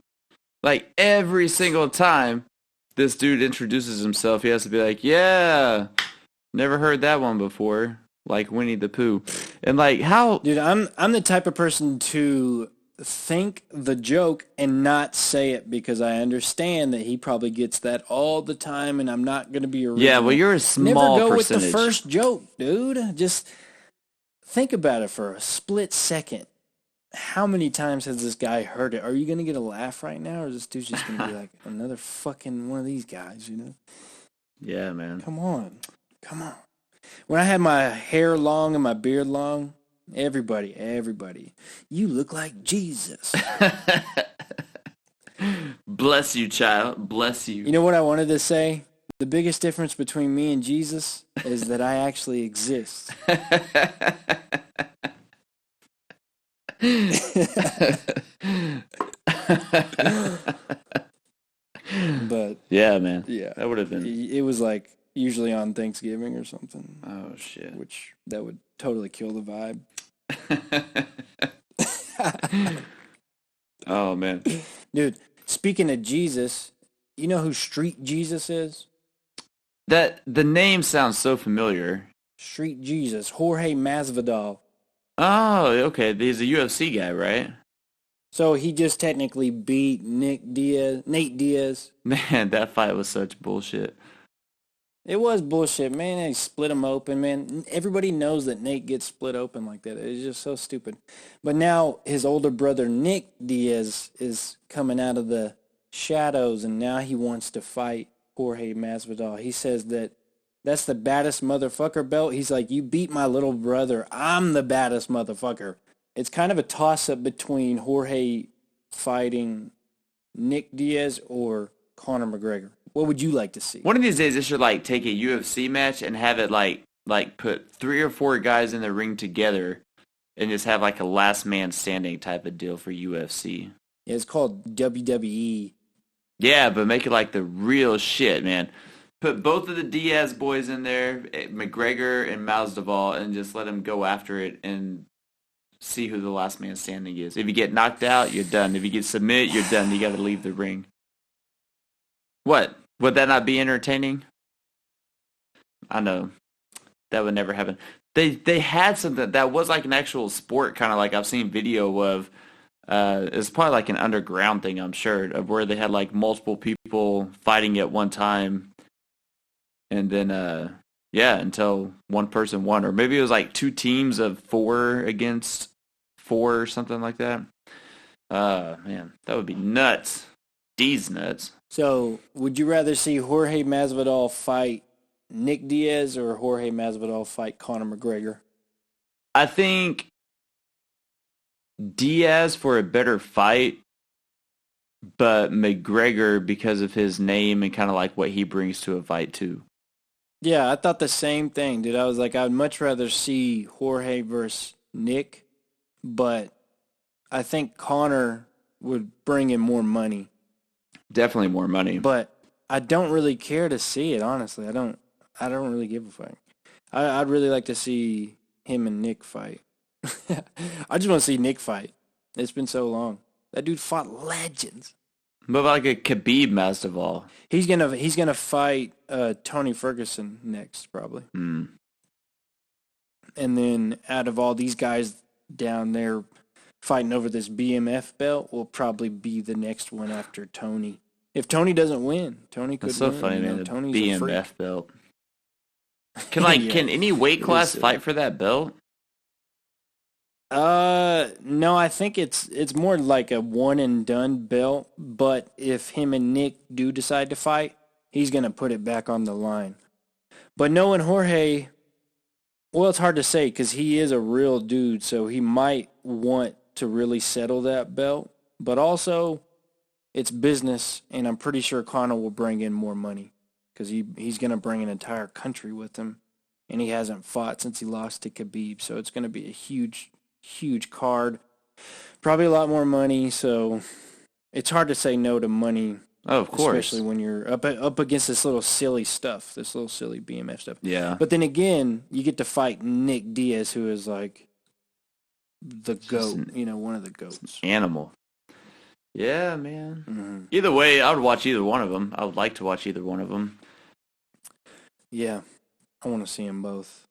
Like every single time this dude introduces himself, he has to be like, yeah, never heard that one before. Like Winnie the Pooh. And like how... Dude, I'm the type of person to think the joke and not say it because I understand that he probably gets that all the time and I'm not going to be original. Yeah, well, you're a small Never go percentage. with the first joke, dude. Just think about it for a split second. How many times has this guy heard it? Are you going to get a laugh right now, or is this dude's just going to be like another fucking one of these guys, you know? Yeah, man. Come on. When I had my hair long and my beard long, everybody, you look like Jesus. Bless you, child. Bless you. You know what I wanted to say? The biggest difference between me and Jesus is that I actually exist. But yeah, man. yeah, That would have been... it was like usually on Thanksgiving or something. Oh, shit. Which that would totally kill the vibe. Oh, man. Dude, speaking of Jesus, you know who Street Jesus is? The name sounds so familiar. Street Jesus, Jorge Masvidal. Oh, okay. He's a UFC guy, right? So he just technically beat Nate Diaz. Man, that fight was such bullshit. It was bullshit, man. They split him open, man. Everybody knows that Nate gets split open like that. It's just so stupid. But now his older brother, Nick Diaz, is coming out of the shadows, and now he wants to fight Jorge Masvidal. He says that that's the baddest motherfucker belt. He's like, you beat my little brother. I'm the baddest motherfucker. It's kind of a toss-up between Jorge fighting Nick Diaz or Conor McGregor. What would you like to see? One of these days, they should like take a UFC match and have it like put 3 or 4 guys in the ring together, and just have like a last man standing type of deal for UFC. Yeah, it's called WWE. Yeah, but make it like the real shit, man. Put both of the Diaz boys in there, McGregor and Masvidal, and just let them go after it and see who the last man standing is. If you get knocked out, you're done. If you get submit, you're done. You got to leave the ring. What? Would that not be entertaining? I know. That would never happen. They had something that was like an actual sport, kind of like I've seen video of. It's probably like an underground thing, I'm sure, of where they had like multiple people fighting at one time, and then until one person won, or maybe it was like two teams of 4 against 4 or something like that. Man, that would be nuts. D's nuts. So, would you rather see Jorge Masvidal fight Nick Diaz or Jorge Masvidal fight Conor McGregor? I think Diaz for a better fight, but McGregor because of his name and kind of like what he brings to a fight too. Yeah, I thought the same thing, dude. I was like, I'd much rather see Jorge versus Nick, but I think Conor would bring in more money. Definitely more money. But I don't really care to see it, honestly. I don't really give a fuck. I'd really like to see him and Nick fight. I just want to see Nick fight. It's been so long. That dude fought legends. What about like a Khabib Masvidal? He's gonna fight Tony Ferguson next, probably. Mm. And then out of all these guys down there fighting over this BMF belt, will probably be the next one after Tony. If Tony doesn't win, Tony could That's so win. funny, man. The Tony's BMF belt. Can any weight class fight for that belt? No, I think it's more like a one and done belt, but if him and Nick do decide to fight, he's going to put it back on the line. But knowing Jorge, well, it's hard to say because he is a real dude, so he might want to really settle that belt, but also it's business, and I'm pretty sure Conor will bring in more money because he's going to bring an entire country with him, and he hasn't fought since he lost to Khabib, so it's going to be a huge card, probably a lot more money, so it's hard to say no to money. Oh, of course. Especially when you're up against this little silly stuff, this little silly BMF stuff. Yeah. But then again, you get to fight Nick Diaz, who is like the GOAT, one of the GOATs. Animal. Yeah, man. Mm-hmm. Either way, I would watch either one of them. I would like to watch either one of them. Yeah, I want to see them both.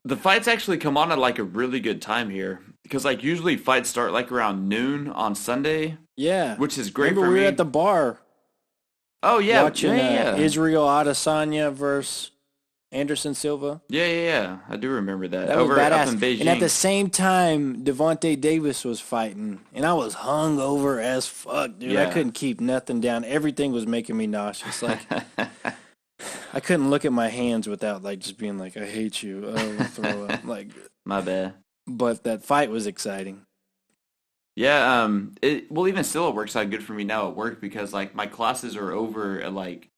The fights actually come on at like a really good time here because like usually fights start like around noon on Sunday. Yeah. Which is great Remember for me. we were at the bar. Oh, yeah. Watching Israel Adesanya versus Anderson Silva. Yeah. I do remember that. That was Over badass. up in Beijing. And at the same time, Devontae Davis was fighting. And I was hungover as fuck, dude. Yeah. I couldn't keep nothing down. Everything was making me nauseous. Like, I couldn't look at my hands without, like, just being like, I hate you. Oh, throw up. Like, My bad. But that fight was exciting. Yeah, even still it works out good for me now at work because like my classes are over at like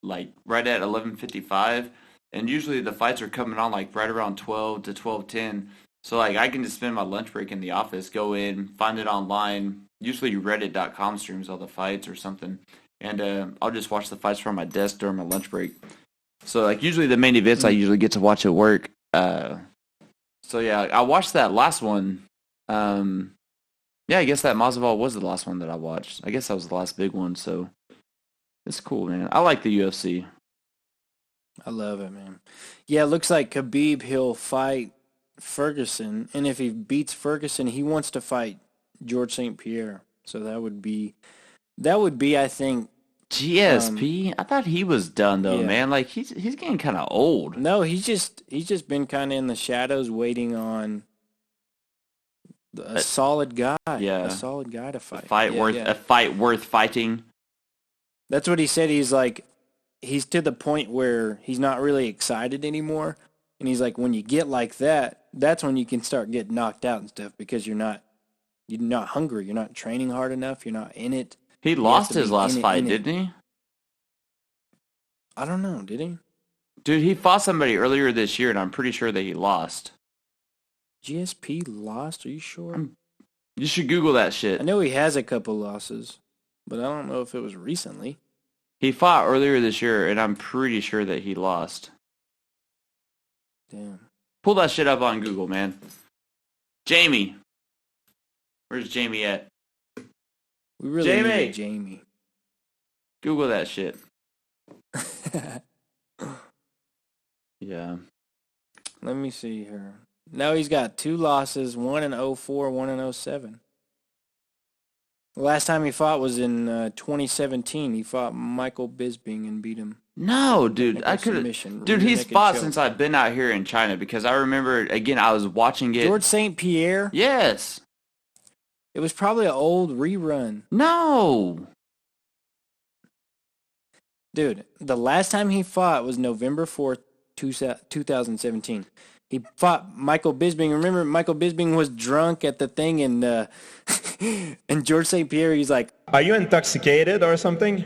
right at 11:55 and usually the fights are coming on like right around 12 to 12:10. So like I can just spend my lunch break in the office, go in, find it online. Usually reddit.com streams all the fights or something. And I'll just watch the fights from my desk during my lunch break. So like usually the main events I usually get to watch at work. So yeah, I watched that last one. Yeah, I guess that Masvidal was the last one that I watched. I guess that was the last big one, so it's cool, man. I like the UFC. I love it, man. Yeah, it looks like Khabib, he'll fight Ferguson, and if he beats Ferguson, he wants to fight George St. Pierre. So that would be, I think, GSP. I thought he was done though, yeah. man. Like he's getting kind of old. No, he's just been kind of in the shadows, waiting on a solid guy. Yeah, a solid guy to fight. A fight worth fighting. That's what he said. He's like, he's to the point where he's not really excited anymore, and he's like, when you get like that, that's when you can start getting knocked out and stuff because you're not hungry, you're not training hard enough, you're not in it. He lost his last fight, didn't he? I don't know, did he? Dude, he fought somebody earlier this year, and I'm pretty sure that he lost. GSP lost? Are you sure? You should Google that shit. I know he has a couple losses, but I don't know if it was recently. He fought earlier this year, and I'm pretty sure that he lost. Damn. Pull that shit up on Google, man. Jamie. Where's Jamie at? We really need Jamie. Google that shit. Yeah. Let me see here. No, he's got 2 losses, 1 in 04, 1 in 07. The last time he fought was in 2017. He fought Michael Bisping and beat him. No, dude, I could have. Dude, he's fought since I've been out here in China because I remember, again, I was watching it. George St. Pierre? Yes. It was probably an old rerun. No. Dude, the last time he fought was November 4th, 2017. He fought Michael Bisping. Remember, Michael Bisping was drunk at the thing, and and George St. Pierre, he's like, "Are you intoxicated or something?"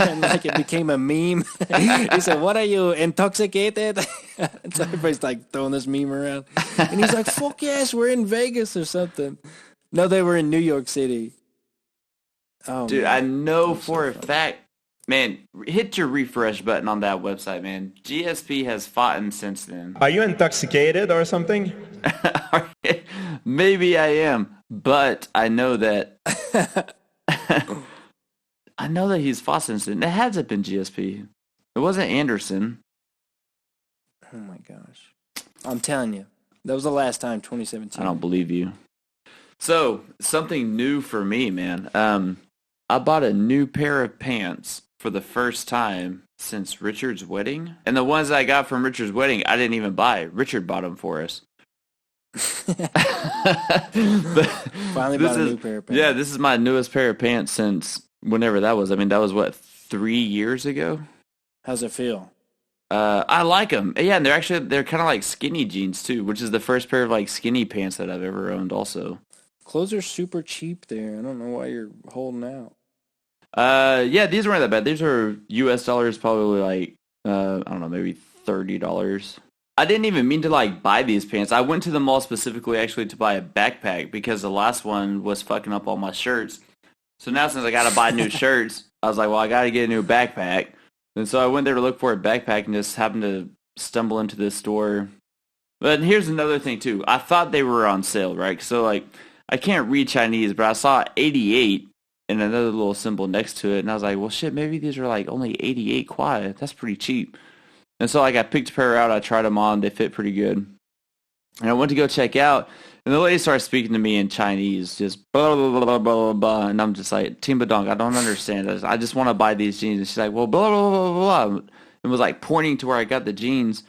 And like it became a meme. He said, "What are you, intoxicated?" So everybody's like throwing this meme around, and he's like, "Fuck yes, we're in Vegas or something." No, they were in New York City. Oh, dude, man. I know for a fact. Man, hit your refresh button on that website, man. GSP has fought him since then. Are you intoxicated or something? Maybe I am, but I know that I know that he's fought since then. It hasn't been GSP. It wasn't Anderson. Oh my gosh. I'm telling you. That was the last time, 2017. I don't believe you. So, something new for me, man. I bought a new pair of pants for the first time since Richard's wedding. And the ones I got from Richard's wedding, I didn't even buy. Richard bought them for us. Finally bought a new pair of pants. Yeah, this is my newest pair of pants since whenever that was. I mean, that was, what, 3 years ago? How's it feel? I like them. Yeah, and they're kind of like skinny jeans, too, which is the first pair of, like, skinny pants that I've ever owned also. Clothes are super cheap there. I don't know why you're holding out. Yeah, these weren't that bad. These were US dollars, probably like, I don't know, maybe $30. I didn't even mean to like buy these pants. I went to the mall specifically actually to buy a backpack because the last one was fucking up all my shirts. So now since I got to buy new shirts, I was like, well, I got to get a new backpack. And so I went there to look for a backpack and just happened to stumble into this store. But here's another thing too. I thought they were on sale, right? So like, I can't read Chinese, but I saw 88 and another little symbol next to it. And I was like, well, shit, maybe these are like only 88 kuai. That's pretty cheap. And so like I picked a pair out. I tried them on. They fit pretty good. And I went to go check out. And the lady started speaking to me in Chinese, just blah, blah, blah, blah, blah, blah. And I'm just like, Timbadong, I don't understand. I just want to buy these jeans. And she's like, well, blah, blah, blah, blah, blah. And was like pointing to where I got the jeans.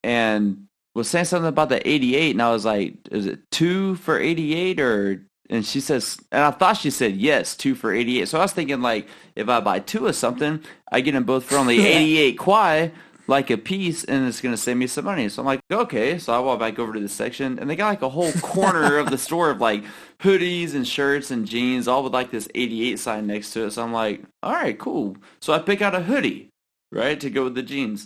And was saying something about the 88, and I was like, is it 2 for 88 or, and she says, and I thought she said yes, 2 for 88. So I was thinking like, if I buy 2 of something, I get them both for only 88 kuai, like a piece, and it's going to save me some money. So I'm like, okay. So I walk back over to the section, and they got like a whole corner of the store of like hoodies and shirts and jeans, all with like this 88 sign next to it. So I'm like, all right, cool. So I pick out a hoodie, right, to go with the jeans.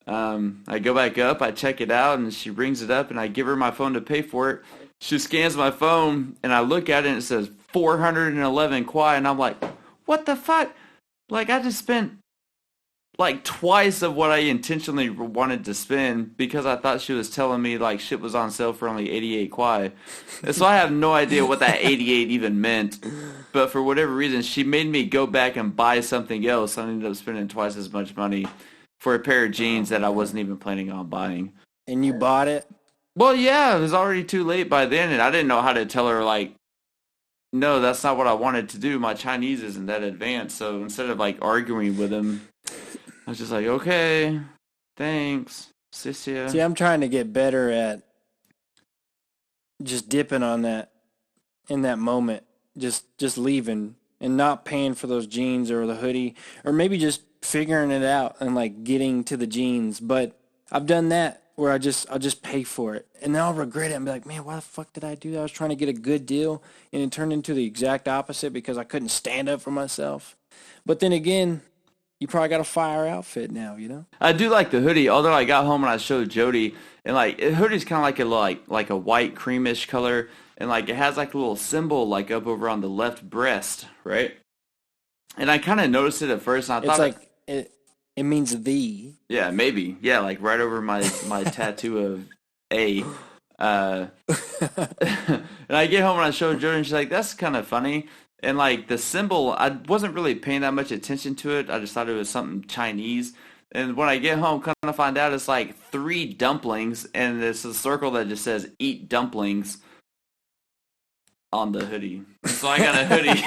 I go back up, I check it out, and she brings it up, and I give her my phone to pay for it. She scans my phone, and I look at it, and it says 411 kuai, and I'm like, what the fuck? Like, I just spent like twice of what I intentionally wanted to spend because I thought she was telling me like shit was on sale for only 88 kuai. And so I have no idea what that 88 even meant. But for whatever reason, she made me go back and buy something else. I ended up spending twice as much money for a pair of jeans that I wasn't even planning on buying. And you bought it? Well, yeah, it was already too late by then, and I didn't know how to tell her, like, no, that's not what I wanted to do. My Chinese isn't that advanced, so instead of, like, arguing with him, I was just like, okay, thanks, Sisia. See, I'm trying to get better at just dipping on that in that moment, just leaving and not paying for those jeans or the hoodie, or maybe just figuring it out and like getting to the jeans. But I've done that where I'll just pay for it and then I'll regret it and be like, man, why the fuck did I do that? I was trying to get a good deal and it turned into the exact opposite because I couldn't stand up for myself. But then again, you probably got a fire outfit now, you know? I do like the hoodie, although I got home and I showed Jody, and like the hoodie's kind of like a white creamish color, and like it has like a little symbol like up over on the left breast, right? And I kind of noticed it at first, and I It's thought, like it means the. yeah, maybe, yeah, like right over my tattoo of A. And I get home and I show Jody, and she's like, "That's kind of funny." And like the symbol, I wasn't really paying that much attention to it. I just thought it was something Chinese. And when I get home, kind of find out it's like 3 dumplings, and it's a circle that just says "Eat dumplings" on the hoodie. So I got a hoodie.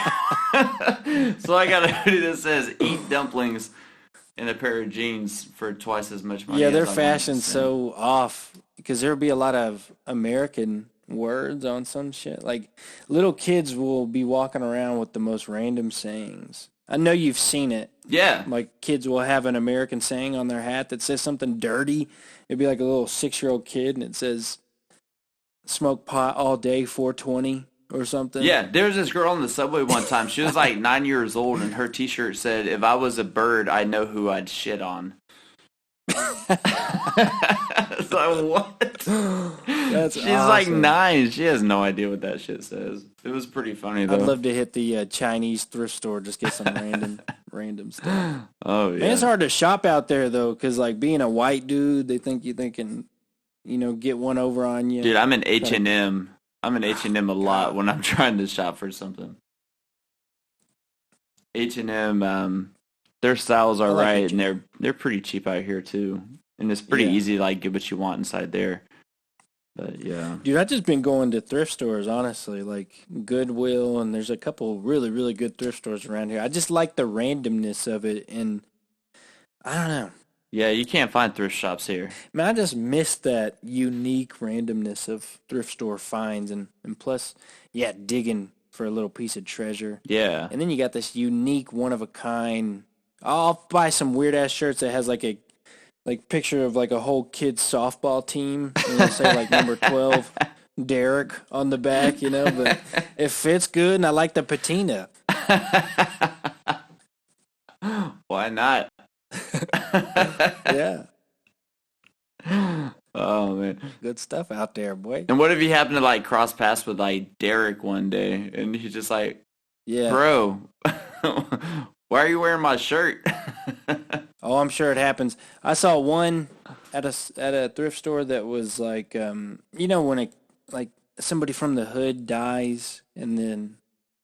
So I got a hoodie that says "Eat dumplings" and a pair of jeans for twice as much money. Yeah, as their I wanted to fashion's spend. so off because there'll be a lot of American words on some shit. Like little kids will be walking around with the most random sayings. I know you've seen it. Yeah. Like kids will have an American saying on their hat that says something dirty. It'd be like a little 6-year-old kid, and it says "smoke pot all day, 420" or something. Yeah, there was this girl on the subway one time. She was like 9 years old, and her T-shirt said, "If I was a bird, I know who I'd shit on." So what? That's She's like awesome. 9. She has no idea what that shit says. It was pretty funny though. I'd love to hit the Chinese thrift store, just get some random stuff. Oh yeah. Man, it's hard to shop out there though, because like being a white dude, they think you thinking, get one over on you. Dude, I'm in H&M. I'm in H&M a lot when I'm trying to shop for something. H&M, their styles are like right, H&M. and they're pretty cheap out here too, and it's pretty Yeah. easy to like get what you want inside there. But yeah, Dude, I've just been going to thrift stores, honestly, like Goodwill, and there's a couple really, really good thrift stores around here. I just like the randomness of it, and I don't know. yeah, you can't find thrift shops here. Man, I just miss that unique randomness of thrift store finds, and plus, yeah, digging for a little piece of treasure. Yeah, And then you got this unique, one-of-a-kind. I'll buy some weird-ass shirts that has like a picture of like a whole kid's softball team, and it'll say like number 12, Derek on the back, but it fits good, and I like the patina. why not? Yeah, Oh man. good stuff out there, boy. And what if you happen to like cross paths with like Derek one day, and he's just like, Yeah. "Bro, why are you wearing my shirt?" Oh, I'm sure it happens. I saw one at a thrift store that was like, when like somebody from the hood dies, and then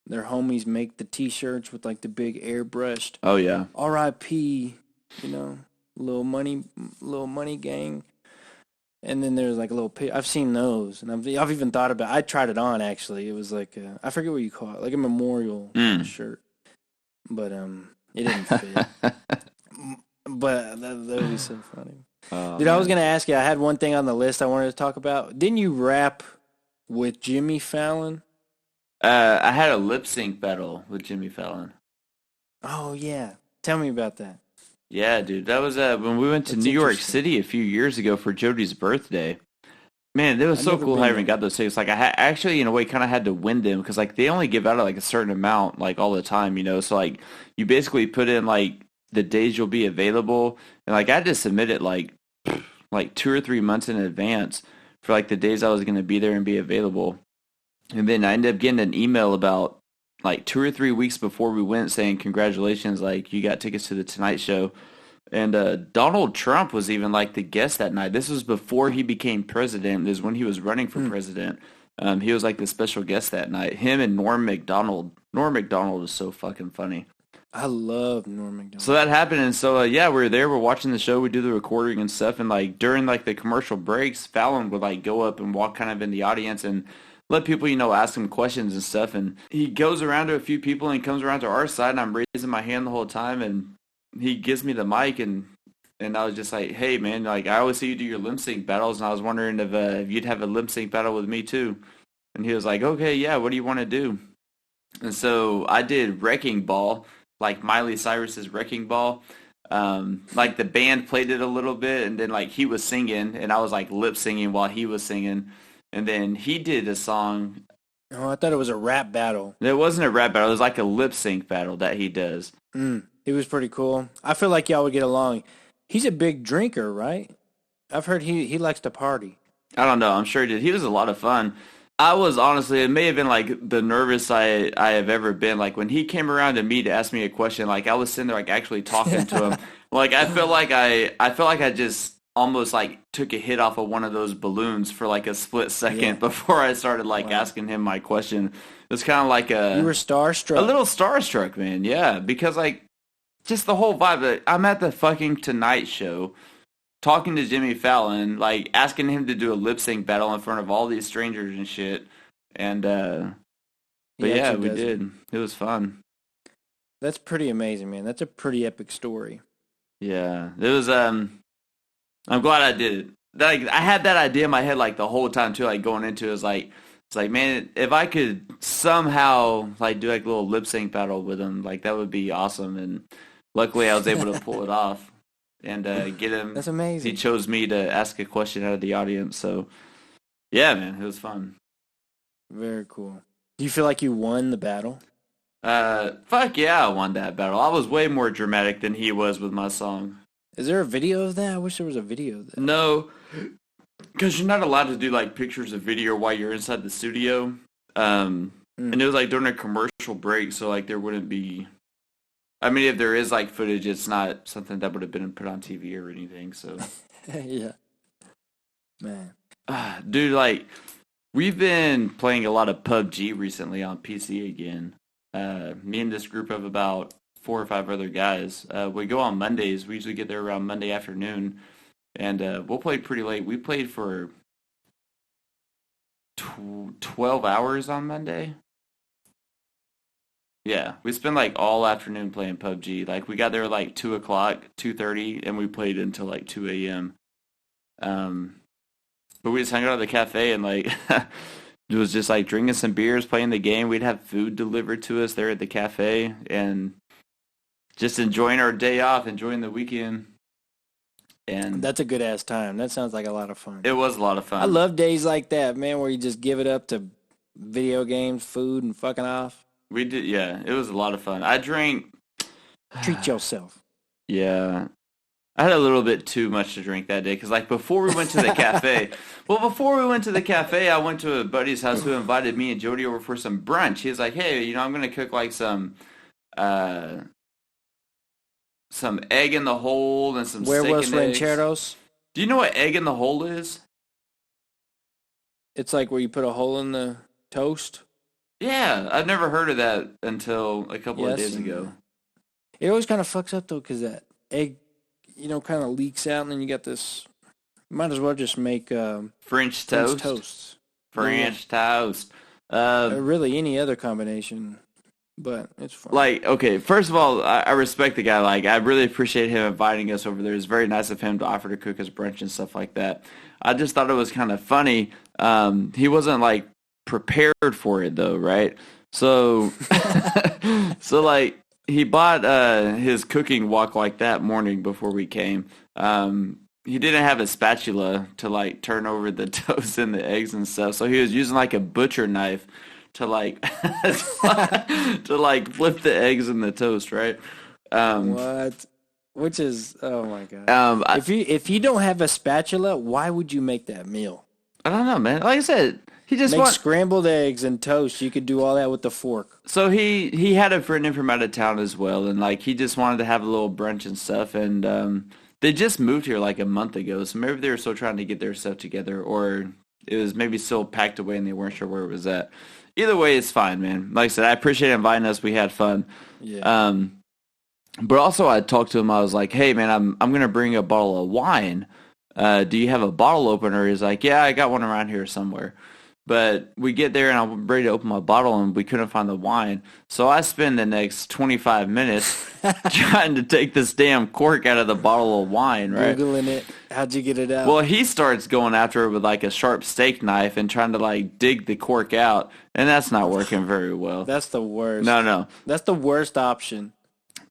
their homies make the T-shirts with like the big airbrushed Oh yeah. R.I.P. Little money gang, and then there's like a little. I've seen those, and I've even thought about. I tried it on actually. It was like I forget what you call it, like a memorial shirt, but it didn't fit. But that would be so funny. Dude, I was going to ask you, I had one thing on the list I wanted to talk about. Didn't you rap with Jimmy Fallon? I had a lip sync battle with Jimmy Fallon. Oh, yeah. Tell me about that. Yeah, dude, that was when we went to That's New York interesting. City a few years ago for Jody's birthday. Man, it was I've so never cool been how I even there. got those tickets. Like, I actually, in a way, kind of had to win them because, like, they only give out like a certain amount, like, all the time, So, like, you basically put in like the days you'll be available, and like I had to submit it like 2 or 3 months in advance for like the days I was going to be there and be available. And then I ended up getting an email about like 2 or 3 weeks before we went saying, "Congratulations, like you got tickets to the Tonight Show." And Donald Trump was even like the guest that night. This was before he became president. This is when he was running for president. He was like the special guest that night. Him and Norm Macdonald. Norm Macdonald is so fucking funny. I love Norm Macdonald. So that happened, and so yeah, we were there. We're watching the show. We do the recording and stuff, and like during like the commercial breaks, Fallon would like go up and walk kind of in the audience and let people, ask him questions and stuff. And he goes around to a few people and he comes around to our side, and I'm raising my hand the whole time, and he gives me the mic, and I was just like, "Hey man, like I always see you do your lip sync battles, and I was wondering if you'd have a lip sync battle with me too." And he was like, "Okay, yeah, what do you want to do?" And so I did Wrecking Ball, like Miley Cyrus's Wrecking Ball. Like the band played it a little bit, and then like he was singing, and I was like lip singing while he was singing. And then he did a song. Oh, I thought it was a rap battle. It wasn't a rap battle. It was like a lip sync battle that he does. It was pretty cool. I feel like y'all would get along. He's a big drinker, right? I've heard he likes to party. I don't know. I'm sure he did. He was a lot of fun. I was honestly, it may have been like the nervous I have ever been. Like when he came around to me to ask me a question, like I was sitting there like actually talking to him. Like I felt like I just almost like took a hit off of one of those balloons for like a split second Yeah. before I started like asking him my question. It was kind of like You were a starstruck. little starstruck, man. Yeah, because like just the whole vibe. I'm at the fucking Tonight Show talking to Jimmy Fallon, like asking him to do a lip sync battle in front of all these strangers and shit. And but He yeah, actually we does it. did. It was fun. That's pretty amazing, man. That's a pretty epic story. Yeah, it was. I'm glad I did it. Like I had that idea in my head like the whole time too. Like going into it, it's like man, if I could somehow like do like a little lip sync battle with him, like that would be awesome. And luckily, I was able to pull it off and get him. That's amazing. He chose me to ask a question out of the audience. So yeah, man, it was fun. Very cool. Do you feel like you won the battle? Fuck yeah, I won that battle. I was way more dramatic than he was with my song. Is there a video of that? I wish there was a video of that. No, because you're not allowed to do like pictures of video while you're inside the studio. And it was like during a commercial break, so like there wouldn't be. I mean, if there is like footage, it's not something that would have been put on TV or anything. So, Yeah. Man. dude, like we've been playing a lot of PUBG recently on PC again. Me and this group of about 4 or 5 other guys. We go on Mondays. We usually get there around Monday afternoon, and we'll play pretty late. We played for 12 hours on Monday. Yeah, we spent like all afternoon playing PUBG. Like we got there at like 2 o'clock, 2:30, and we played until like 2 a.m. But we just hung out at the cafe and like it was just like drinking some beers, playing the game. We'd have food delivered to us there at the cafe and just enjoying our day off, enjoying the weekend. And That's a good ass time. That sounds like a lot of fun. it was a lot of fun. I love days like that, man, where you just give it up to video games, food, and fucking off. We did, yeah. It was a lot of fun. I drank. Treat yourself. Yeah, I had a little bit too much to drink that day because, like, before we went to the cafe, I went to a buddy's house who invited me and Jody over for some brunch. He was like, "Hey, I'm gonna cook like some egg in the hole and some Werewolf steak and eggs." rancheros. Do you know what egg in the hole is? It's like where you put a hole in the toast. Yeah, I've never heard of that until a couple of days ago. It always kind of fucks up though, because that egg, kind of leaks out, and then you got this. Might as well just make French toast. toasts. French toast. Or really any other combination, but it's fun. Like, okay, first of all, I respect the guy. Like, I really appreciate him inviting us over there. It's very nice of him to offer to cook us brunch and stuff like that. I just thought it was kind of funny. He wasn't like prepared for it though, right? So, so like he bought his cooking wok like that morning before we came. He didn't have a spatula to like turn over the toast and the eggs and stuff, so he was using like a butcher knife to like to like flip the eggs in the toast, right? What? Which is, oh my god. If you don't have a spatula, why would you make that meal? I don't know, man. Like I said, he just Make scrambled eggs and toast. You could do all that with the fork. So he had a friend in from out of town as well, and like he just wanted to have a little brunch and stuff, and they just moved here like a month ago, so maybe they were still trying to get their stuff together, or it was maybe still packed away and they weren't sure where it was at. Either way, it's fine, man. Like I said, I appreciate inviting us. We had fun. Yeah. But also I talked to him. I was like, hey, man, I'm going to bring a bottle of wine. Do you have a bottle opener? He's like, yeah, I got one around here somewhere. But we get there and I'm ready to open my bottle and we couldn't find the wine. So I spend the next 25 minutes trying to take this damn cork out of the bottle of wine, right? Googling it. How'd you get it out? Well, he starts going after it with like a sharp steak knife and trying to like dig the cork out. And that's not working very well. That's the worst. No. That's the worst option.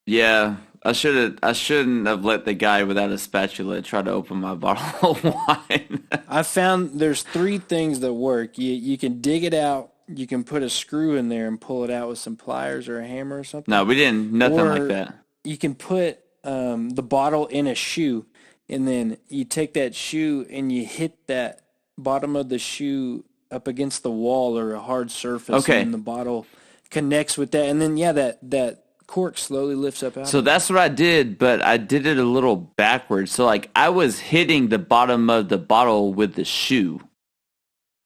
Yeah. I shouldn't have let the guy without a spatula try to open my bottle of wine. I found there's 3 things that work. You can dig it out. You can put a screw in there and pull it out with some pliers or a hammer or something. No, we didn't. Nothing Or like that. You can put the bottle in a shoe, and then you take that shoe and you hit that bottom of the shoe up against the wall or a hard surface, Okay. and then the bottle connects with that, and then that cork slowly lifts up out. So of it. that's what I did, but I did it a little backwards. So like I was hitting the bottom of the bottle with the shoe.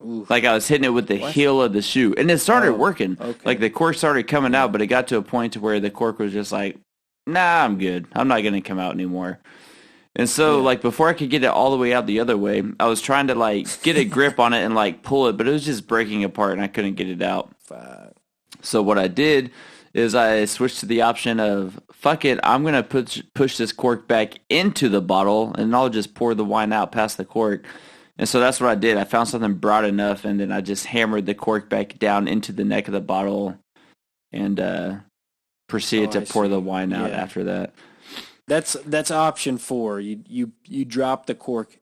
Oof. Like I was hitting it with the heel of the shoe. And it started working. okay. Like the cork started coming out, but it got to a point to where the cork was just like, nah, I'm good. I'm not going to come out anymore. And so like before I could get it all the way out the other way, I was trying to like get a grip on it and like pull it, but it was just breaking apart and I couldn't get it out. Fuck. So what I did is I switched to the option of, fuck it, I'm going to push this cork back into the bottle and I'll just pour the wine out past the cork. And so that's what I did. I found something broad enough, and then I just hammered the cork back down into the neck of the bottle and proceeded to pour the wine out after that. That's option 4. You drop the cork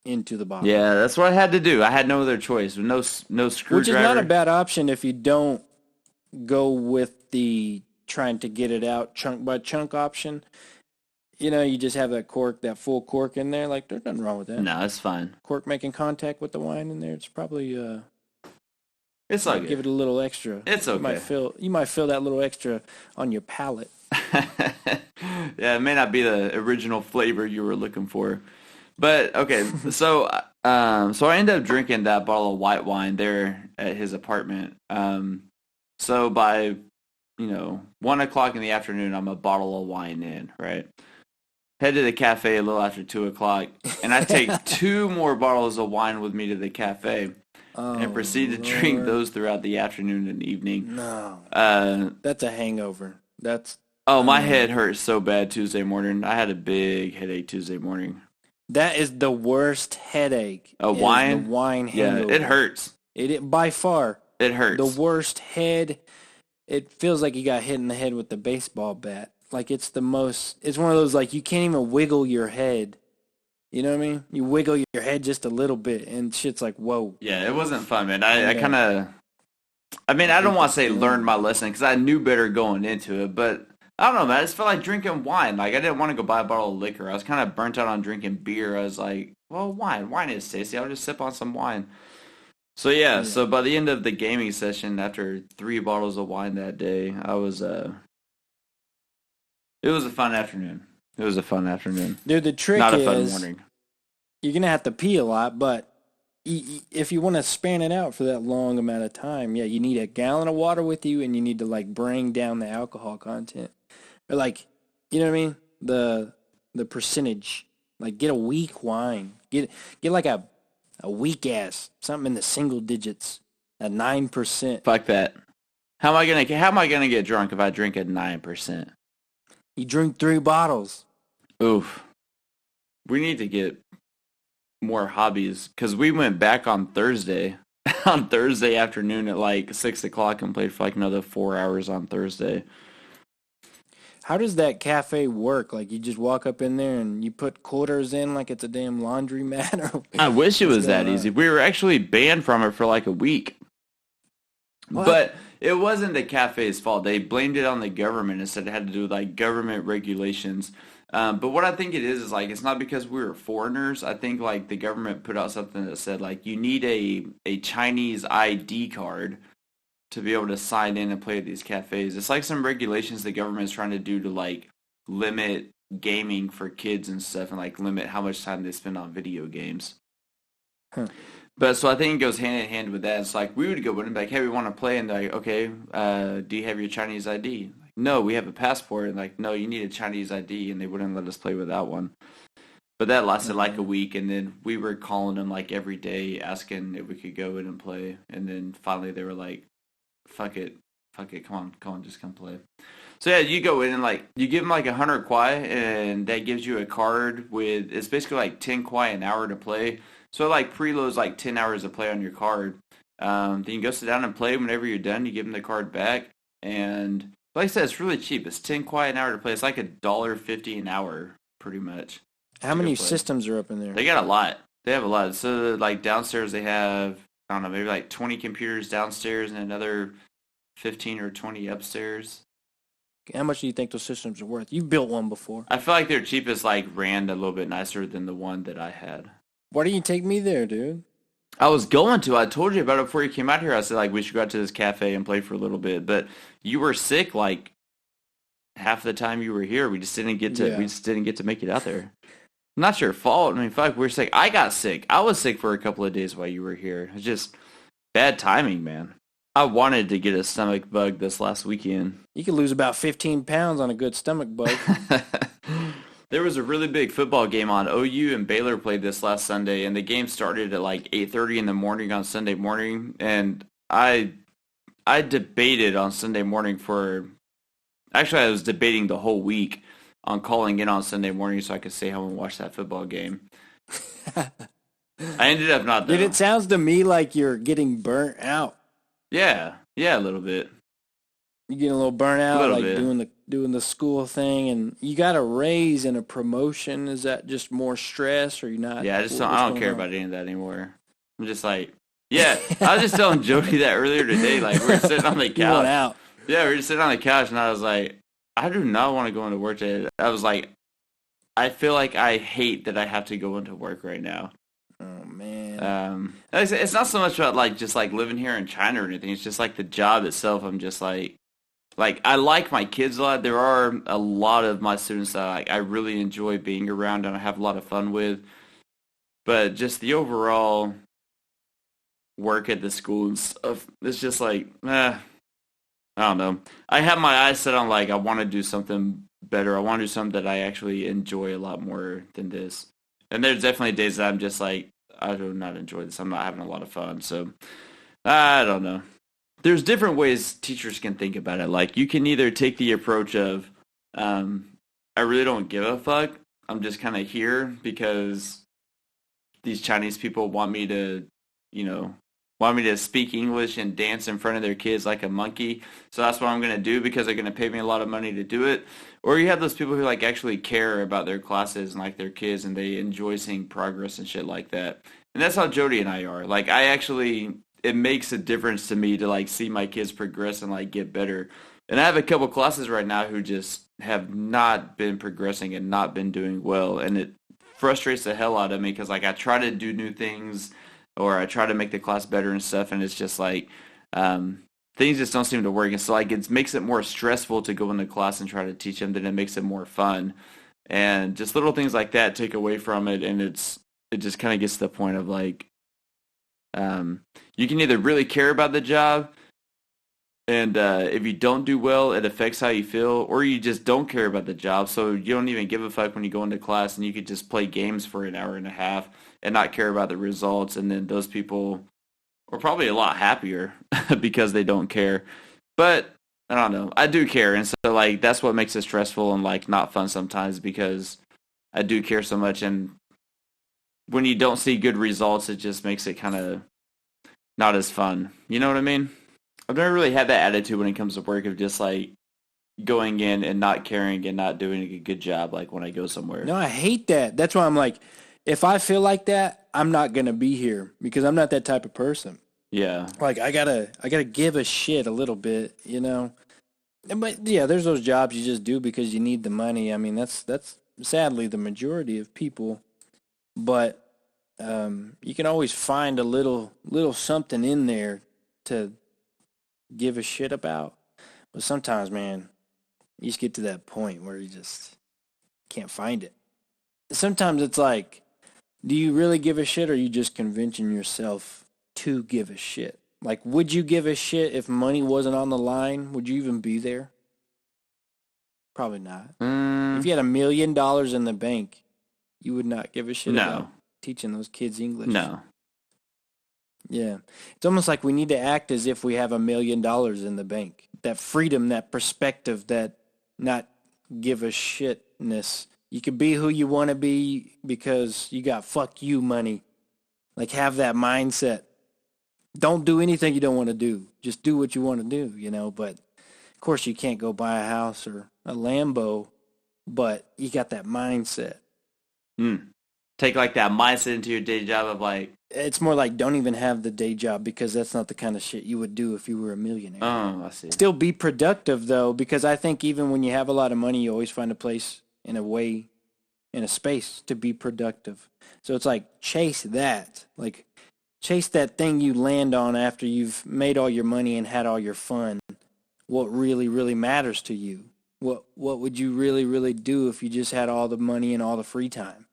into the bottle. Yeah, that's what I had to do. I had no other choice. No screwdriver. Which is not a bad option if you don't go with the trying to get it out chunk by chunk option. You know, you just have that cork, that full cork in there. Like, there's nothing wrong with that. No, it's fine. Cork making contact with the wine in there, it's probably it's all good. Give it a little extra. It's okay. You might feel that little extra on your palate. Yeah, it may not be the original flavor you were looking for. But okay, so I ended up drinking that bottle of white wine there at his apartment. So by 1 o'clock in the afternoon, I'm a bottle of wine in, right? Head to the cafe a little after 2 o'clock, and I take 2 more bottles of wine with me to the cafe and proceed to drink those throughout the afternoon and evening. No. That's a hangover. My head hurt so bad Tuesday morning. I had a big headache Tuesday morning. That is the worst headache. Wine? The wine hangover. Yeah, it hurts. It by far. It hurts. The worst head. It feels like you got hit in the head with the baseball bat. Like it's one of those like you can't even wiggle your head. You know what I mean? You wiggle your head just a little bit and shit's like, whoa. Yeah, it wasn't fun, man. I don't want to say learned my lesson because I knew better going into it, but I don't know, man. I just felt like drinking wine. Like I didn't want to go buy a bottle of liquor. I was kind of burnt out on drinking beer. I was like, well, wine is tasty. I'll just sip on some wine. So so by the end of the gaming session, after 3 bottles of wine that day, I was it was a fun afternoon. Dude, the trick not a is fun morning. You're gonna have to pee a lot, but if you want to span it out for that long amount of time, you need a gallon of water with you, and you need to like bring down the alcohol content, or like, you know what I mean, the percentage. Like get a weak wine, get like a weak ass, something in the single digits, at 9%. Fuck that. How am I gonna get drunk if I drink at 9%? You drink 3 bottles. Oof. We need to get more hobbies because we went back on Thursday afternoon at like 6 o'clock and played for like another 4 hours on Thursday. How does that cafe work? Like you just walk up in there and you put quarters in like it's a damn laundromat? Or I wish it was that easy. We were actually banned from it for like a week. What? But it wasn't the cafe's fault. They blamed it on the government and said it had to do with like government regulations. But what I think it is like it's not because we were foreigners. I think like the government put out something that said like you need a Chinese ID card to be able to sign in and play at these cafes. It's like some regulations the government is trying to do to like limit gaming for kids and stuff and like limit how much time they spend on video games. Huh. But so I think it goes hand in hand with that. It's like we would go in and be like, hey, we want to play, and they're like, okay, do you have your Chinese ID? Like, no, we have a passport. And like, no, you need a Chinese ID, and they wouldn't let us play without one. But that lasted like a week, and then we were calling them like every day, asking if we could go in and play. And then finally they were like, fuck it, come on, just come play. So yeah, you go in and like you give them like 100 kwai, and that gives you a card with it's basically like 10 kwai an hour to play. So it like preloads like 10 hours to play on your card. Then you go sit down and play. Whenever you're done, you give them the card back. And like I said, it's really cheap. It's 10 kwai an hour to play. It's like $1.50 an hour, pretty much. How many systems are up in there? They got a lot. They have a lot. So like downstairs they have, I don't know, maybe like 20 computers downstairs and another 15 or 20 upstairs. How much do you think those systems are worth? You've built one before. I feel like their cheapest like ran a little bit nicer than the one that I had. Why didn't you take me there, dude? I was going to. I told you about it before you came out here. I said like we should go out to this cafe and play for a little bit, but you were sick like half the time you were here. We just didn't get to. Yeah. We just didn't get to make it out there. Not your fault. I mean, fuck, we were sick. I got sick. I was sick for a couple of days while you were here. It's just bad timing, man. I wanted to get a stomach bug this last weekend. You could lose about 15 pounds on a good stomach bug. There was a really big football game on. OU and Baylor played this last Sunday, and the game started at like 8:30 in the morning on Sunday morning. And I debated on Sunday morning actually I was debating the whole week on calling in on Sunday morning so I could stay home and watch that football game. I ended up not, though. Dude, it sounds to me like you're getting burnt out. Yeah, a little bit. You're getting a little burnt out, Little like bit. doing the school thing, and you got a raise and a promotion. Is that just more stress, or you not? Yeah, I what's don't going care on? about any of that anymore. I'm just like, yeah. I was just telling Jody that earlier today. Like we were sitting on the You want couch. out? Yeah, we were just sitting on the couch, and I was like, I do not want to go into work today. I was like, I feel like I hate that I have to go into work right now. Oh man. It's not so much about like just like living here in China or anything. It's just like the job itself. I'm just like I like my kids a lot. There are a lot of my students that I really enjoy being around and I have a lot of fun with. But just the overall work at the school and stuff, it's just like, I don't know. I have my eyes set on like I want to do something better. I want to do something that I actually enjoy a lot more than this. And there's definitely days that I'm just like, I do not enjoy this. I'm not having a lot of fun. So I don't know. There's different ways teachers can think about it. Like you can either take the approach of, I really don't give a fuck. I'm just kind of here because these Chinese people want me to, speak English and dance in front of their kids like a monkey. So that's what I'm going to do because they're going to pay me a lot of money to do it. Or you have those people who like actually care about their classes and like their kids and they enjoy seeing progress and shit like that. And that's how Jody and I are. Like it makes a difference to me to like see my kids progress and like get better. And I have a couple classes right now who just have not been progressing and not been doing well. And it frustrates the hell out of me because like I try to do new things or I try to make the class better and stuff. And it's just like, things just don't seem to work. And so like it makes it more stressful to go into class and try to teach them than it makes it more fun. And just little things like that take away from it. And it just kind of gets to the point of like, you can either really care about the job and if you don't do well, it affects how you feel, or you just don't care about the job. So you don't even give a fuck when you go into class and you could just play games for an hour and a half and not care about the results. And then those people are probably a lot happier because they don't care. But I don't know. I do care. And so like, that's what makes it stressful and like not fun sometimes because I do care so much. And when you don't see good results, it just makes it kind of not as fun. You know what I mean? I've never really had that attitude when it comes to work of just like going in and not caring and not doing a good job like when I go somewhere. No, I hate that. That's why I'm like, if I feel like that, I'm not going to be here because I'm not that type of person. Yeah. Like I gotta give a shit a little bit, you know? But yeah, there's those jobs you just do because you need the money. I mean, that's sadly the majority of people. But you can always find a little something in there to give a shit about. But sometimes, man, you just get to that point where you just can't find it. Sometimes it's like, do you really give a shit or are you just convincing yourself to give a shit? Like, would you give a shit if money wasn't on the line? Would you even be there? Probably not. If you had $1 million in the bank, you would not give a shit about teaching those kids English. No. Yeah. It's almost like we need to act as if we have $1 million in the bank. That freedom, that perspective, that not give a shitness. You can be who you want to be because you got fuck you money. Like, have that mindset. Don't do anything you don't want to do. Just do what you want to do, you know. But, of course, you can't go buy a house or a Lambo, but you got that mindset. Take, like, that mindset into your day job of, like... It's more like don't even have the day job because that's not the kind of shit you would do if you were a millionaire. Oh, I see. Still be productive, though, because I think even when you have a lot of money, you always find a place in a way, in a space to be productive. So it's like chase that. Like Chase that thing you land on after you've made all your money and had all your fun. What really, really matters to you. What would you really, really do if you just had all the money and all the free time?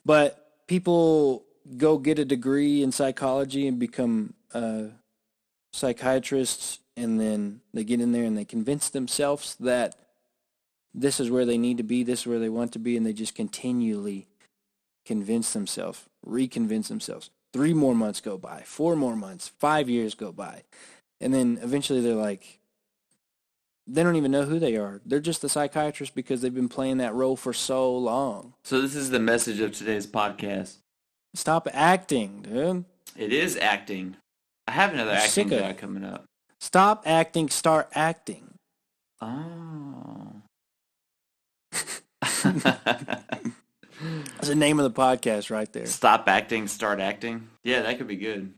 But people go get a degree in psychology and become psychiatrists, and then they get in there and they convince themselves that this is where they need to be, this is where they want to be, and they just continually convince themselves, reconvince themselves. 3 more months go by, 4 more months, 5 years go by, and then eventually they're like, they don't even know who they are. They're just the psychiatrist because they've been playing that role for so long. So this is the message of today's podcast. Stop acting, dude. It is acting. I have another acting guy coming up. Stop acting, start acting. Oh. That's the name of the podcast right there. Stop acting, start acting. Yeah, that could be good.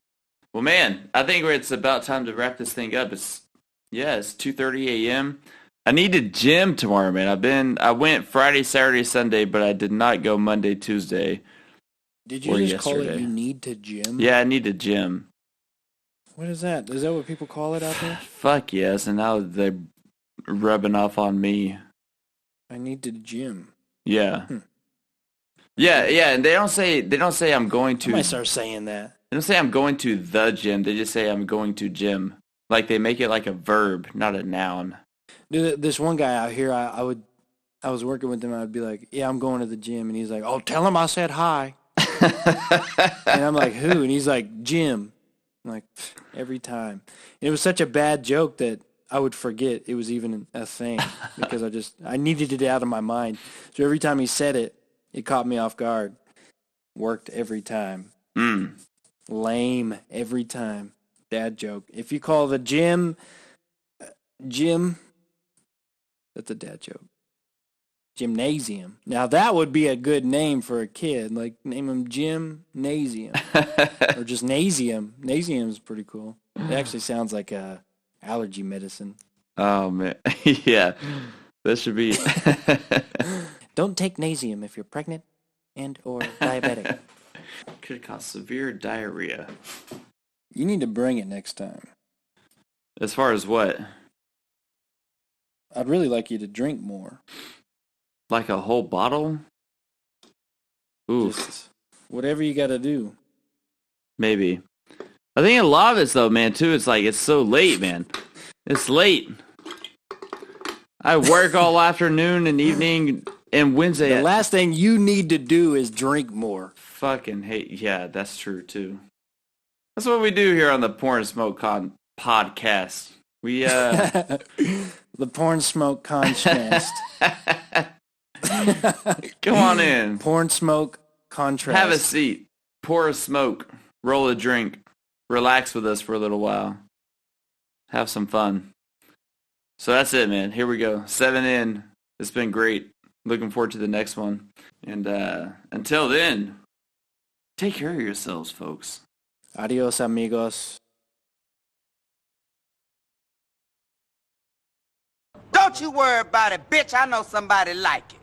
Well, man, I think it's about time to wrap this thing up. It's 2:30 a.m. I need to gym tomorrow, man. I went Friday, Saturday, Sunday, but I did not go Monday, Tuesday. Did you just call it you need to gym? Yeah, I need to gym. What is that? Is that what people call it out there? Fuck yes, and now they're rubbing off on me. I need to gym. Yeah. Yeah, and they don't say I'm going to. I might start saying that. They don't say I'm going to the gym. They just say I'm going to gym. Like they make it like a verb, not a noun. Dude, this one guy out here, I was working with him. I'd be like, "Yeah, I'm going to the gym," and he's like, "Oh, tell him I said hi." And I'm like, "Who?" And he's like, "Jim." I'm like, every time. And it was such a bad joke that I would forget it was even a thing because I needed it out of my mind. So every time he said it, it caught me off guard. Worked every time. Lame every time. Dad joke. If you call the gym, that's a dad joke. Gymnasium. Now that would be a good name for a kid. Like name him Gymnasium. Or just Nasium. Nasium is pretty cool. It actually sounds like a allergy medicine. Oh man. Yeah. That should be Don't take Nasium if you're pregnant and or diabetic. Could cause severe diarrhea. You need to bring it next time. As far as what? I'd really like you to drink more. Like a whole bottle? Oof. Just whatever you got to do. Maybe. I think a lot of it's though, man, too. It's like, it's so late, man. It's late. I work all afternoon and evening and Wednesday. The last thing you need to do is drink more. Fucking hate. Yeah, that's true, too. That's what we do here on the Porn Smoke podcast. We, The Porn Smoke Contrast. Come on in. Porn Smoke Contrast. Have a seat. Pour a smoke. Roll a drink. Relax with us for a little while. Have some fun. So that's it, man. Here we go. 7 in. It's been great. Looking forward to the next one. And until then, take care of yourselves, folks. Adios, amigos. Don't you worry about it, bitch. I know somebody like it.